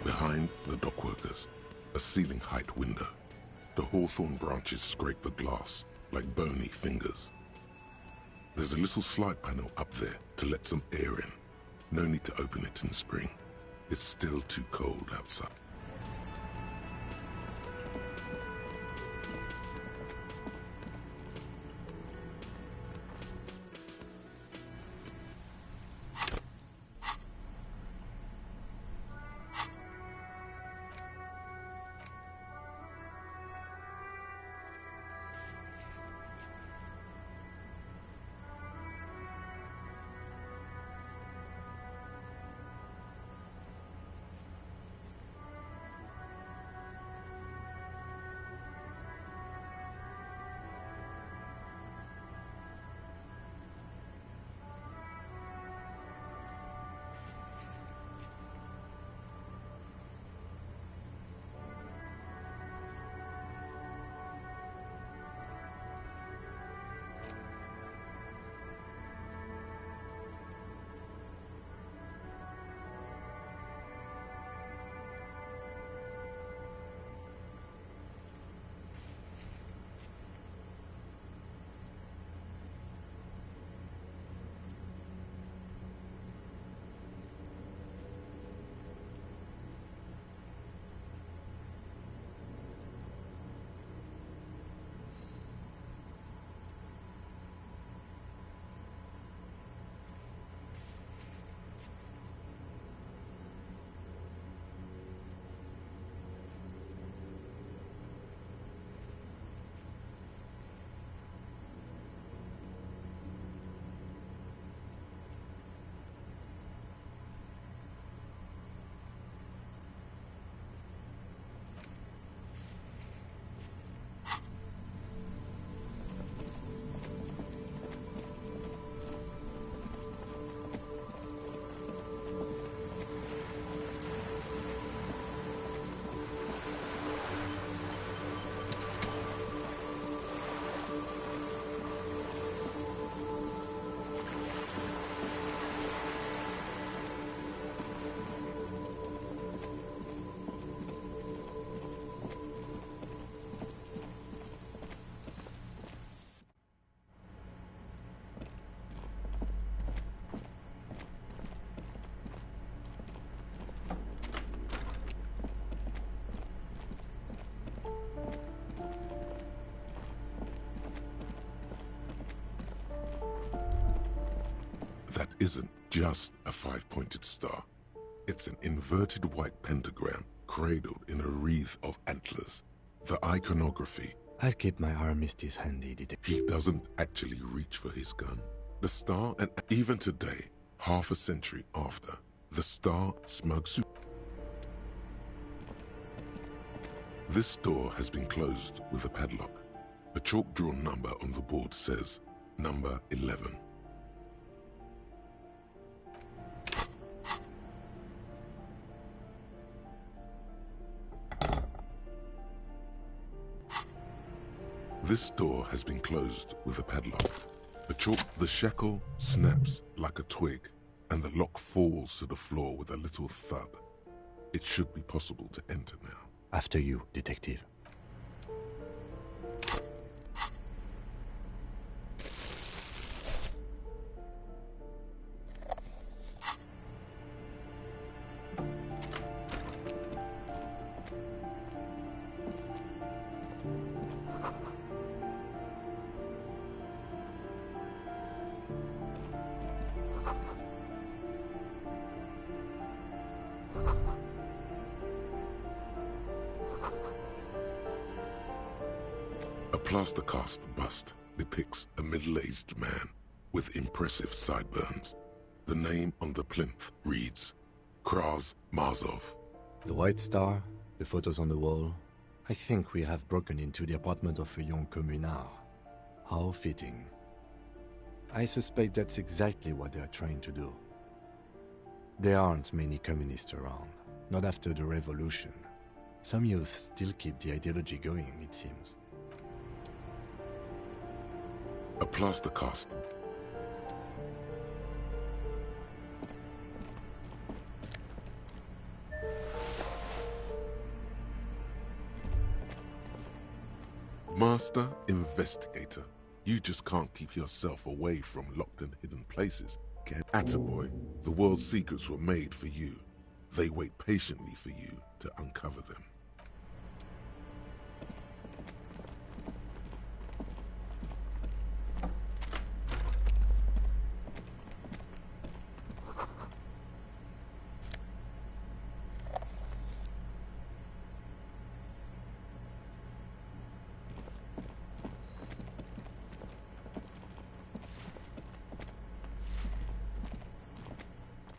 Behind the dockworkers, a ceiling-height window. The hawthorn branches scrape the glass like bony fingers. There's a little slide panel up there to let some air in. No need to open it in spring. It's still too cold outside. isn't just a five-pointed star. It's an inverted white pentagram cradled in a wreath of antlers. The iconography. I'll keep my armistice handy, detective. He doesn't actually reach for his gun. The star, and even today, half a century after, the star smug suit. This door has been closed with a padlock. A chalk-drawn number on the board says, number 11. This door has been closed with a padlock. The shackle snaps like a twig, and the lock falls to the floor with a little thud. It should be possible to enter now. After you, detective. A plaster cast bust depicts a middle-aged man with impressive sideburns. The name on the plinth reads, Kraz Marzov. The White Star, the photos on the wall. I think we have broken into the apartment of a young communard. How fitting. I suspect that's exactly what they are trying to do. There aren't many communists around, not after the revolution. Some youth still keep the ideology going, it seems. A plaster cast. Master Investigator, you just can't keep yourself away from locked and hidden places. Attaboy, the world's secrets were made for you. They wait patiently for you to uncover them.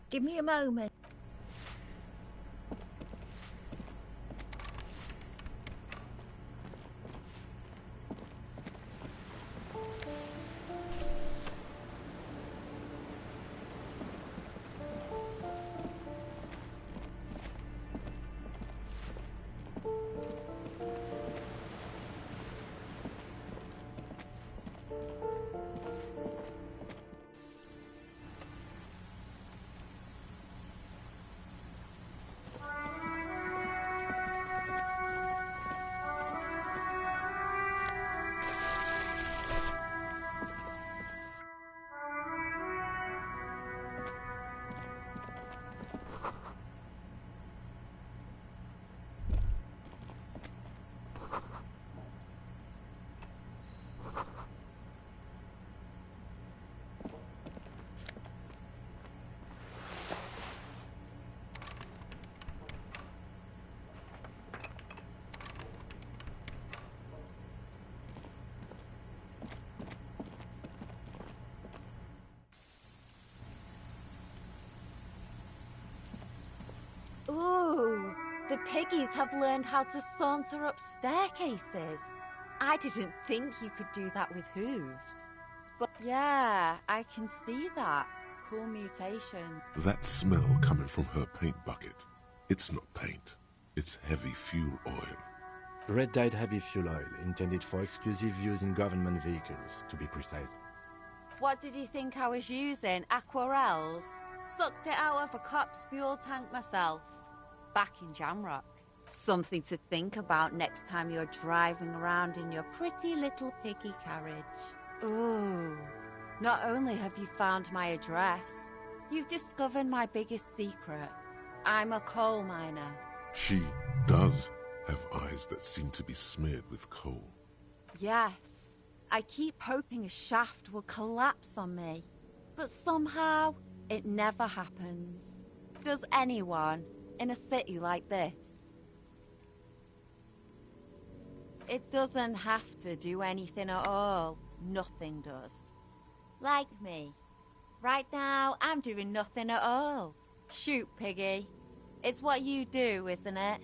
Give me a moment. Ooh, the piggies have learned how to saunter up staircases. I didn't think you could do that with hooves. But yeah, I can see that. Cool mutation. That smell coming from her paint bucket. It's not paint. It's heavy fuel oil. Red-dyed heavy fuel oil, intended for exclusive use in government vehicles, to be precise. What did you think I was using? Aquarels? Sucked it out of a cop's fuel tank myself. Back in Jamrock. Something to think about next time you're driving around in your pretty little piggy carriage. Ooh. Not only have you found my address, you've discovered my biggest secret. I'm a coal miner. She does have eyes that seem to be smeared with coal. Yes. I keep hoping a shaft will collapse on me. But somehow, It never happens. Does anyone in a city like this? It doesn't have to do anything at all. Nothing does. Like me. Right now, I'm doing nothing at all. Shoot, Piggy. It's what you do, isn't it?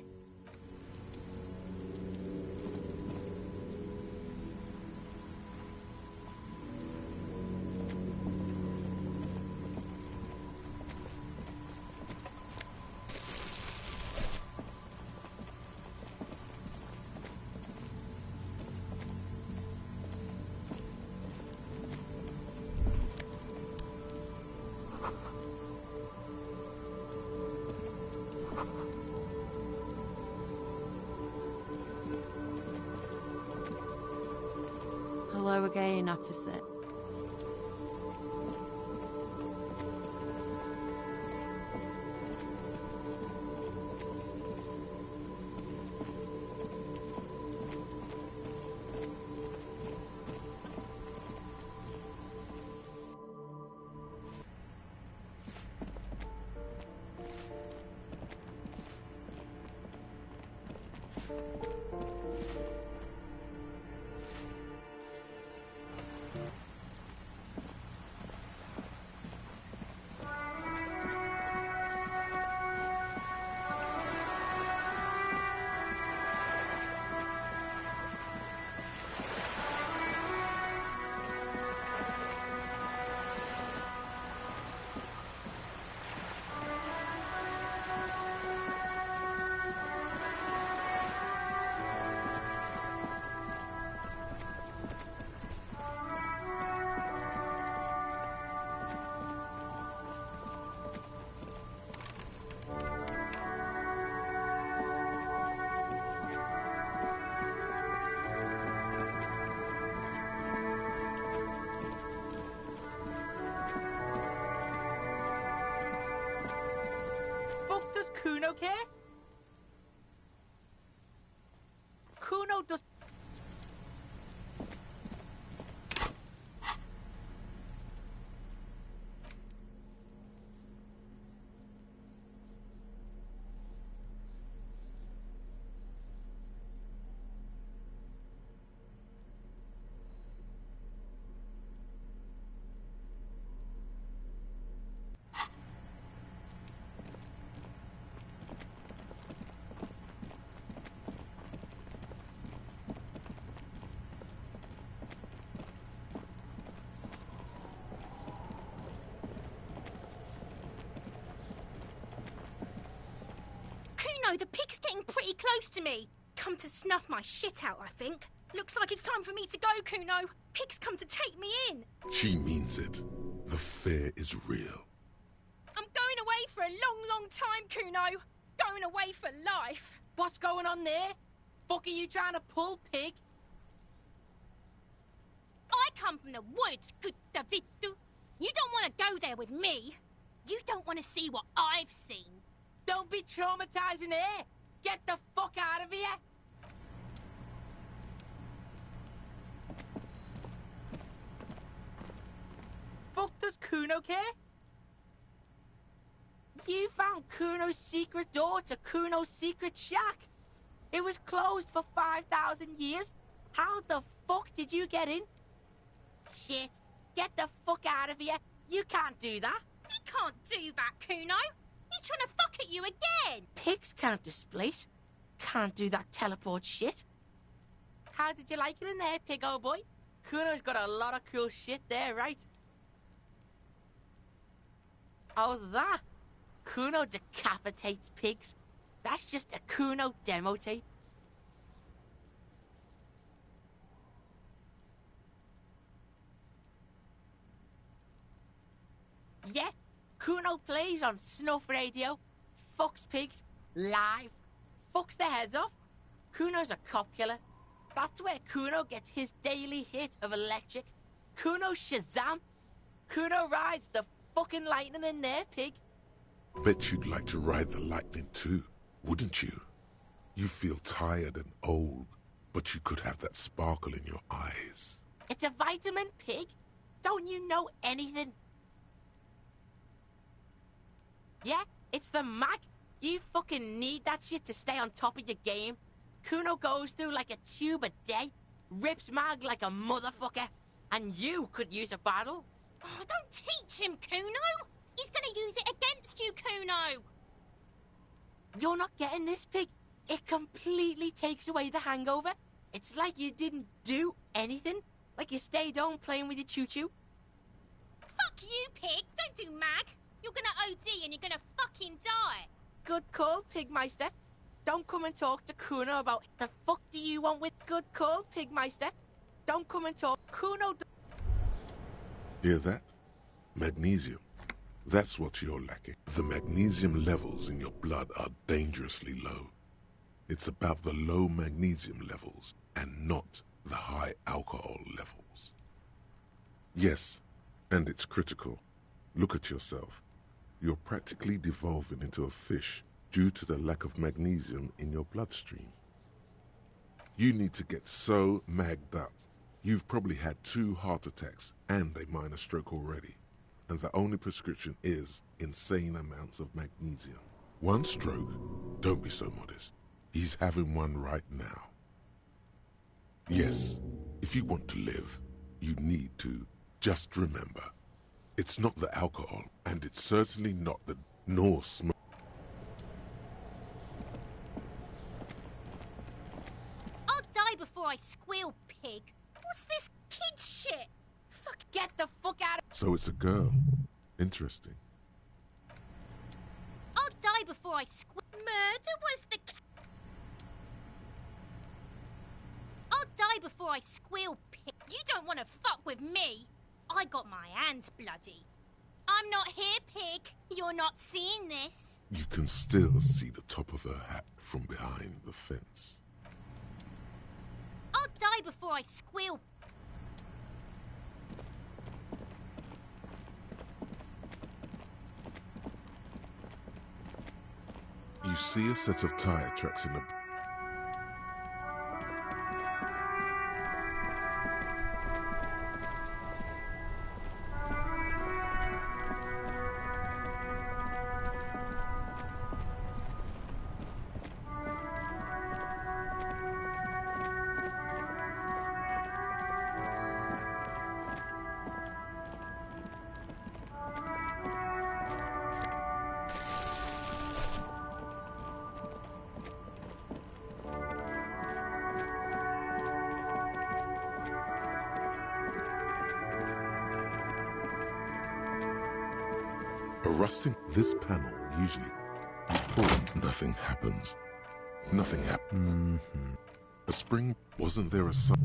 Hello again, opposite. Does Kuno care? Kuno does... The pig's getting pretty close to me. Come to snuff my shit out, I think. Looks like it's time for me to go, Kuno. Pig's come to take me in. She means it. The fear is real. I'm going away for a long, long time, Kuno. Going away for life. What's going on there? Fuck are you trying to pull, pig? I come from the woods, Guttavittu. You don't want to go there with me. You don't want to see what I've seen. Don't be traumatizing her. Get the fuck out of here. Fuck does Kuno care? You found Kuno's secret door to Kuno's secret shack. It was closed for 5,000 years. How the fuck did you get in? Shit. Get the fuck out of here. You can't do that. He can't do that, Kuno. He's trying to fuck at you again! Pigs can't displace. Can't do that teleport shit. How did you like it in there, pig old boy? Kuno's got a lot of cool shit there, right? Oh, that? Kuno decapitates pigs. That's just a Kuno demo tape. Yeah, Kuno plays on snuff radio, fucks pigs, live, fucks their heads off. Kuno's a cop killer. That's where Kuno gets his daily hit of electric. Kuno Shazam. Kuno rides the fucking lightning in there, pig. Bet you'd like to ride the lightning too, wouldn't you? You feel tired and old, but you could have that sparkle in your eyes. It's a vitamin, pig. Don't you know anything? Yeah, it's the mag. You fucking need that shit to stay on top of your game. Kuno goes through like a tube a day, rips mag like a motherfucker, and you could use a battle. Oh, don't teach him, Kuno! He's gonna use it against you, Kuno! You're not getting this, Pig. It completely takes away the hangover. It's like you didn't do anything. Like you stayed home playing with your choo-choo. Fuck you, Pig! Don't do mag! You're gonna OD and you're gonna fucking die! Good call, Pigmeister. Don't come and talk to Kuno about the fuck do you want with good call, Pigmeister. Don't come and talk. Kuno. Hear that? Magnesium. That's what you're lacking. The magnesium levels in your blood are dangerously low. It's about the low magnesium levels and not the high alcohol levels. Yes, and it's critical. Look at yourself. You're practically devolving into a fish due to the lack of magnesium in your bloodstream. You need to get so magged up. You've probably had 2 heart attacks and a minor stroke already, and the only prescription is insane amounts of magnesium. 1 stroke? Don't be so modest. He's having one right now. Yes, if you want to live, you need to just remember, it's not the alcohol, and it's certainly not the smoke. I'll die before I squeal, Pig. What's this kid shit? Fuck, get the fuck out of... So it's a girl. Interesting. I'll die before I squeal. Murder was the... I'll die before I squeal, Pig. You don't want to fuck with me. I got my hands bloody. I'm not here, Pig. You're not seeing this. You can still see the top of her hat from behind the fence. I'll die before I squeal. You see a set of tire tracks in the... A rusting... This panel usually... You pull, nothing happens. Nothing happens. A spring... Wasn't there a sun...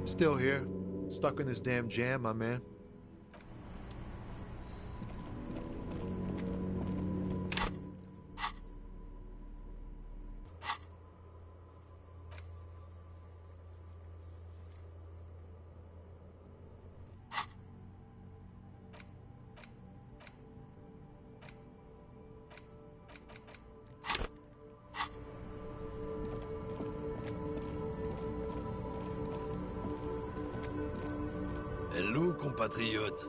Still here. Stuck in this damn jam, my man. Hello, compatriote.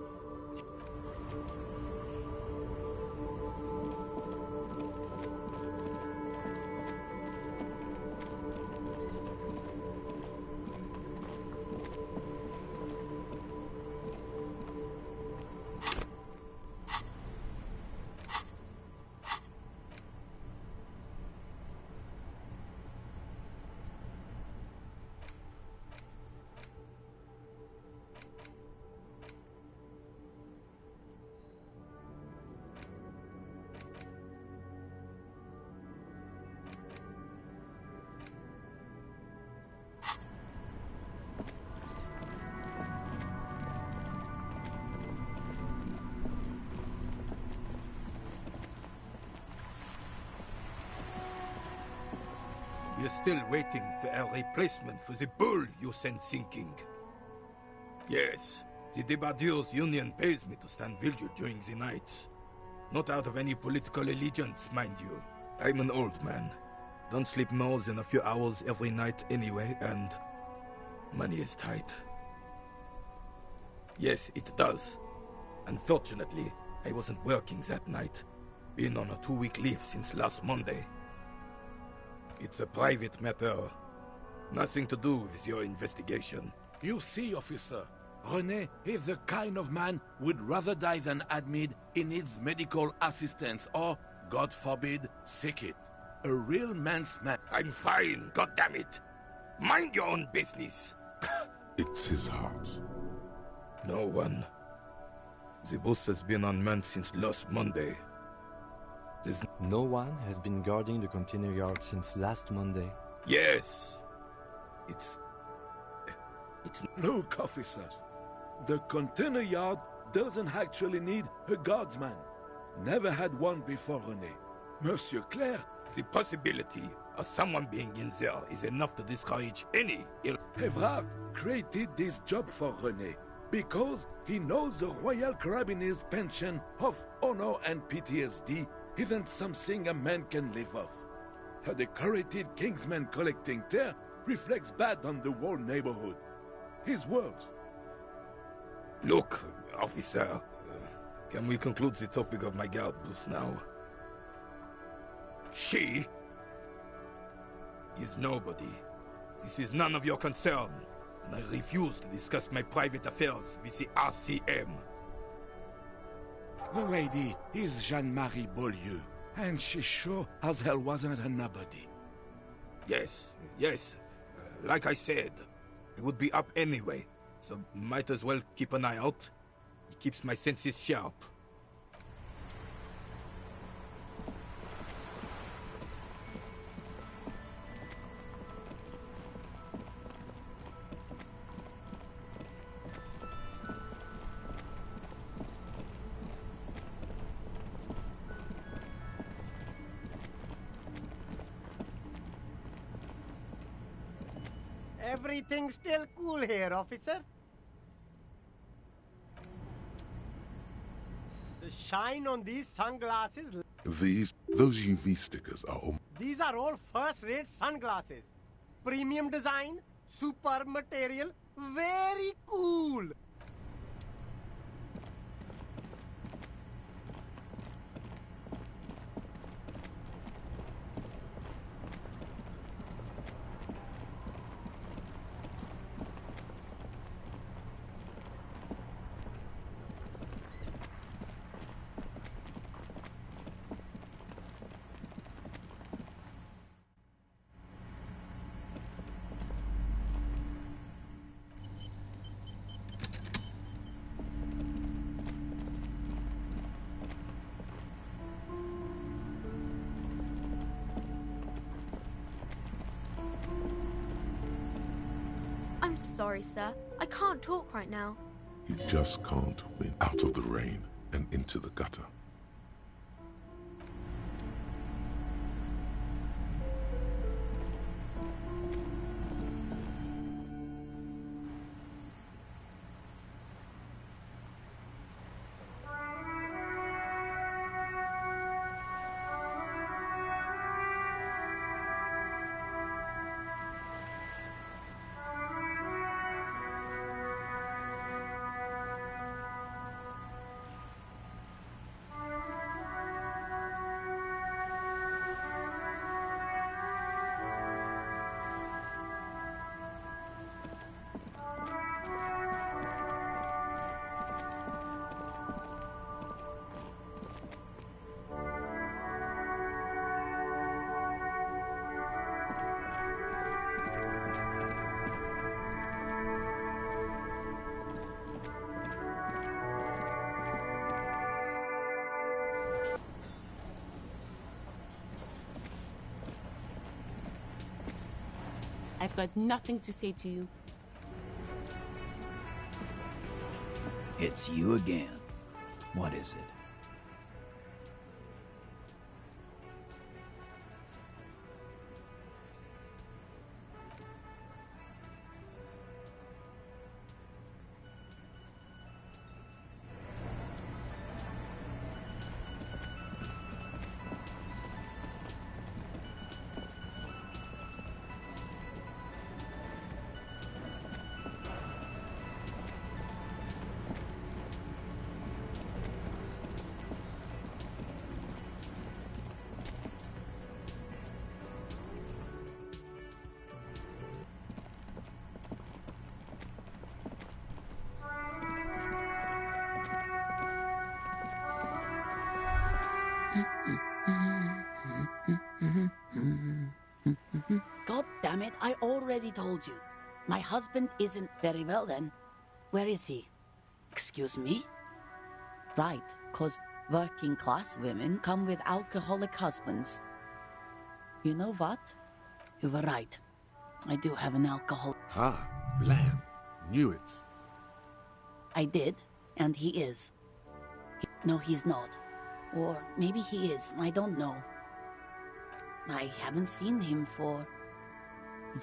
We're still waiting for a replacement for the bull you sent sinking. Yes, the Debardeurs Union pays me to stand vigil during the nights. Not out of any political allegiance, mind you. I'm an old man. Don't sleep more than a few hours every night anyway, and money is tight. Yes, it does. Unfortunately, I wasn't working that night. Been on a 2-week leave since last Monday. It's a private matter. Nothing to do with your investigation. You see, officer, René is the kind of man would rather die than admit he needs medical assistance or, God forbid, seek it. A real man's man. I'm fine, goddammit. Mind your own business. It's his heart. No one. The boss has been unmanned since last Monday. No one has been guarding the container yard since last Monday. Yes. It's... Look, officer. The container yard doesn't actually need a guardsman. Never had one before, René. Monsieur Claire. The possibility of someone being in there is enough to discourage any ill... Evrard created this job for René because he knows the Royal Carabiniers' pension of honor and PTSD isn't something a man can live off. A decorated Kingsman collecting tear reflects bad on the whole neighborhood. His words. Look, officer, can we conclude the topic of my guard boost now? She is nobody. This is none of your concern, and I refuse to discuss my private affairs with the RCM. The lady is Jeanne-Marie Beaulieu, and she sure as hell wasn't a nobody. Yes, yes. Like I said, it would be up anyway, so might as well keep an eye out. It keeps my senses sharp. Everything's still cool here, officer. The shine on these sunglasses... Those UV stickers are all... These are all first-rate sunglasses. Premium design, superb material, very cool. I'm sorry, sir. I can't talk right now. You just can't win out of the rain and into the gutter. I've got nothing to say to you. It's you again. What is it? God damn it, I already told you. My husband isn't very well then. Where is he? Excuse me? Right, 'cause working class women come with alcoholic husbands. You know what? You were right. I do have an alcohol. Ah, Bland. Knew it. I did, and he is. No, he's not. Or maybe he is, I don't know. I haven't seen him for...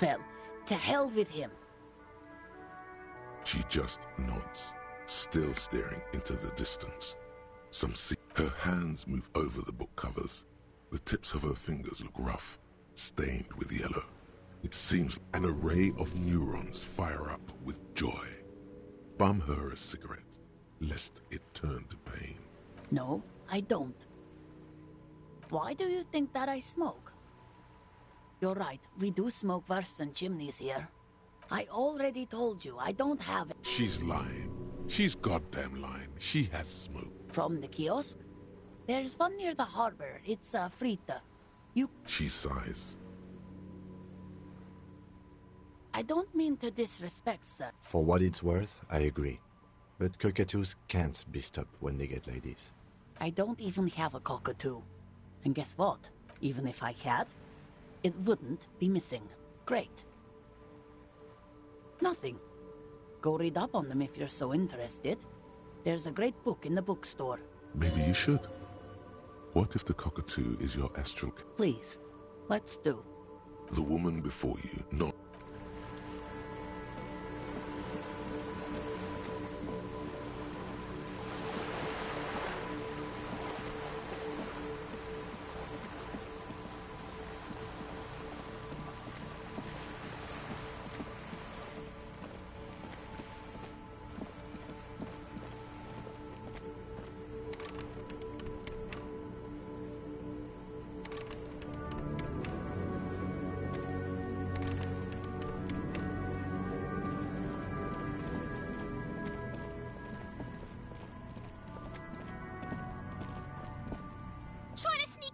Well, to hell with him. She just nods, still staring into the distance. Her hands move over the book covers. The tips of her fingers look rough, stained with yellow. It seems an array of neurons fire up with joy. Bum her a cigarette, lest it turn to pain. No, I don't. Why do you think that I smoke? You're right, we do smoke worse than chimneys here. I already told you, I don't have it. She's lying. She's goddamn lying. She has smoke. From the kiosk? There's one near the harbor. It's a frita. She sighs. I don't mean to disrespect, sir. For what it's worth, I agree. But cockatoos can't be stopped when they get ladies. I don't even have a cockatoo. And guess what? Even if I had, it wouldn't be missing. Great. Nothing. Go read up on them if you're so interested. There's a great book in the bookstore. Maybe you should. What if the cockatoo is your astral... Please, let's do. The woman before you, not... Trying to sneak.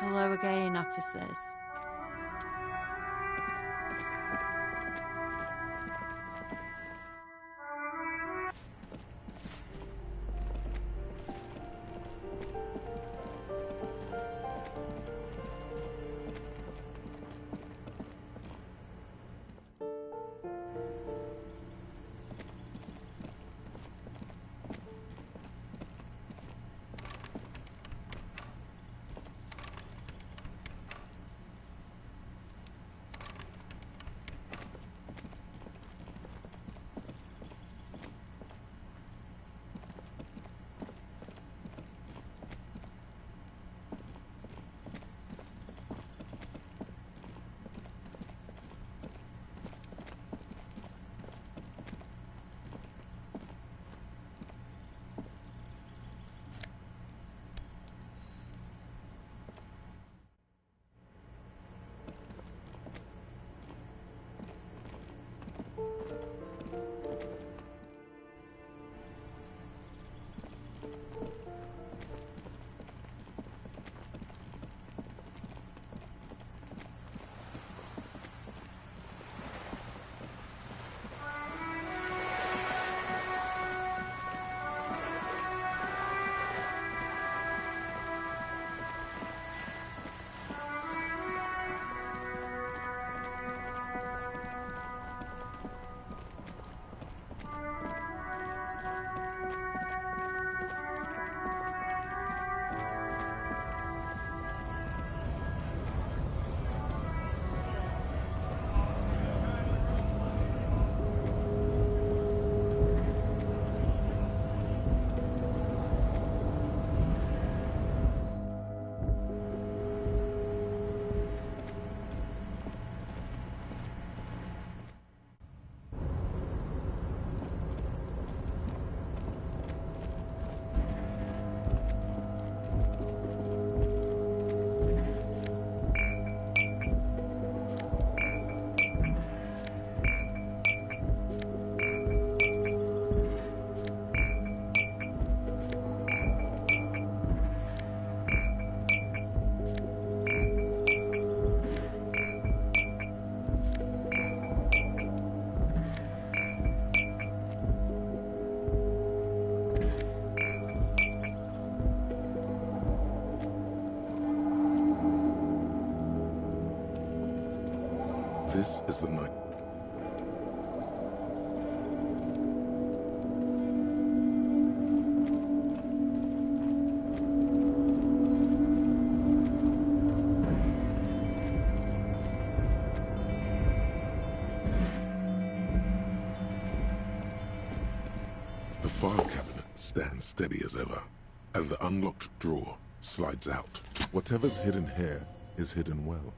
Hello again, officers. This is the night. The file cabinet stands steady as ever, and the unlocked drawer slides out. Whatever's hidden here is hidden well.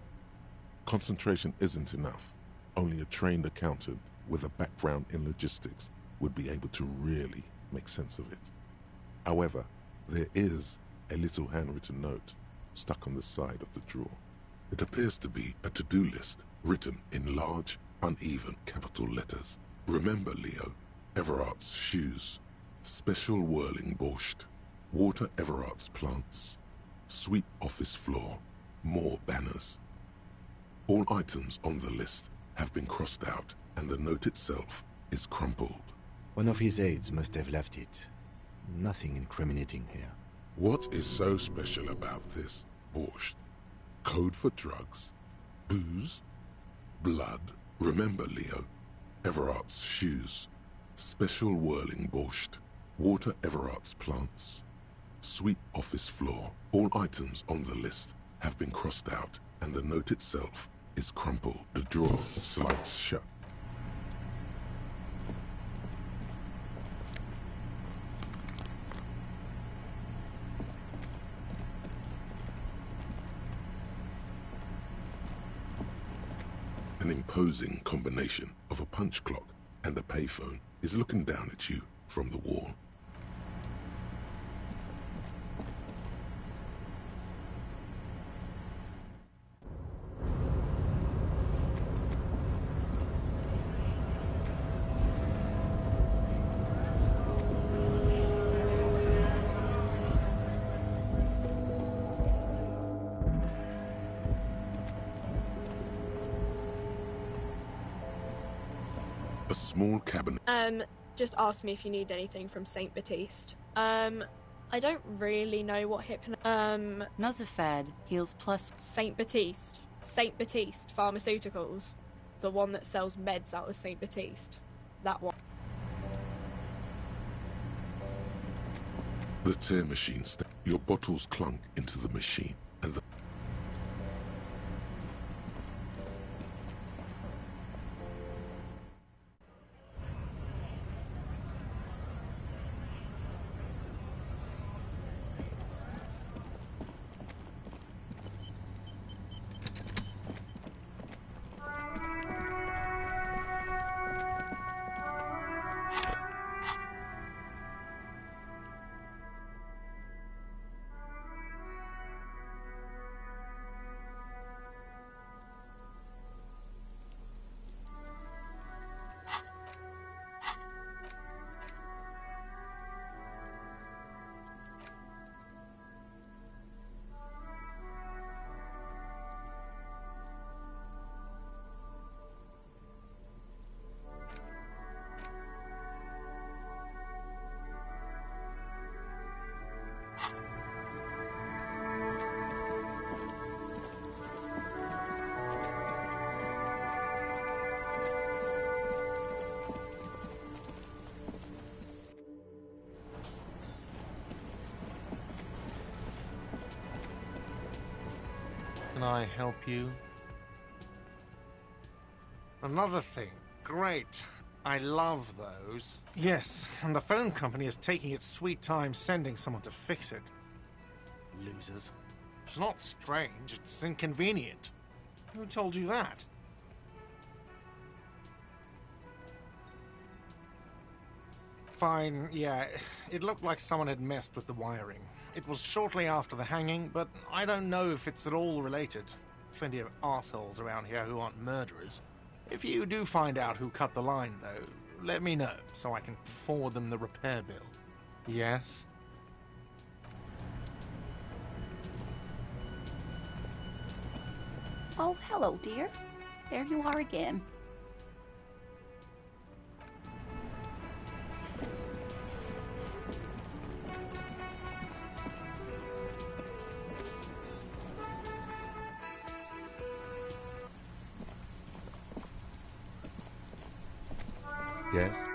Concentration isn't enough. Only a trained accountant with a background in logistics would be able to really make sense of it. However, there is a little handwritten note stuck on the side of the drawer. It appears to be a to-do list written in large, uneven capital letters. Remember, Leo, Everart's shoes, special whirling borscht, water Everart's plants, sweep office floor, more banners. All items on the list have been crossed out, and the note itself is crumpled. One of his aides must have left it. Nothing incriminating here. What is so special about this borscht? Code for drugs? Booze? Blood? Remember, Leo, Everart's shoes, special whirling borscht, water Everart's plants, sweep office floor. All items on the list have been crossed out, and the note itself is crumpled. The drawer slides shut. An imposing combination of a punch clock and a payphone is looking down at you from the wall. A small cabinet. Just ask me if you need anything from Saint Baptiste. I don't really know what Nozafed heals plus Saint Baptiste Pharmaceuticals. The one that sells meds out of Saint Baptiste. That one. The tear machine your bottles clunk into the machine, and the Can I help you? Another thing. Great. I love those. Yes, and the phone company is taking its sweet time sending someone to fix it. Losers. It's not strange, it's inconvenient. Who told you that? Fine, yeah. It looked like someone had messed with the wiring. It was shortly after the hanging, but I don't know if it's at all related. Plenty of assholes around here who aren't murderers. If you do find out who cut the line, though, let me know so I can forward them the repair bill. Yes? Oh, hello, dear. There you are again. Yes?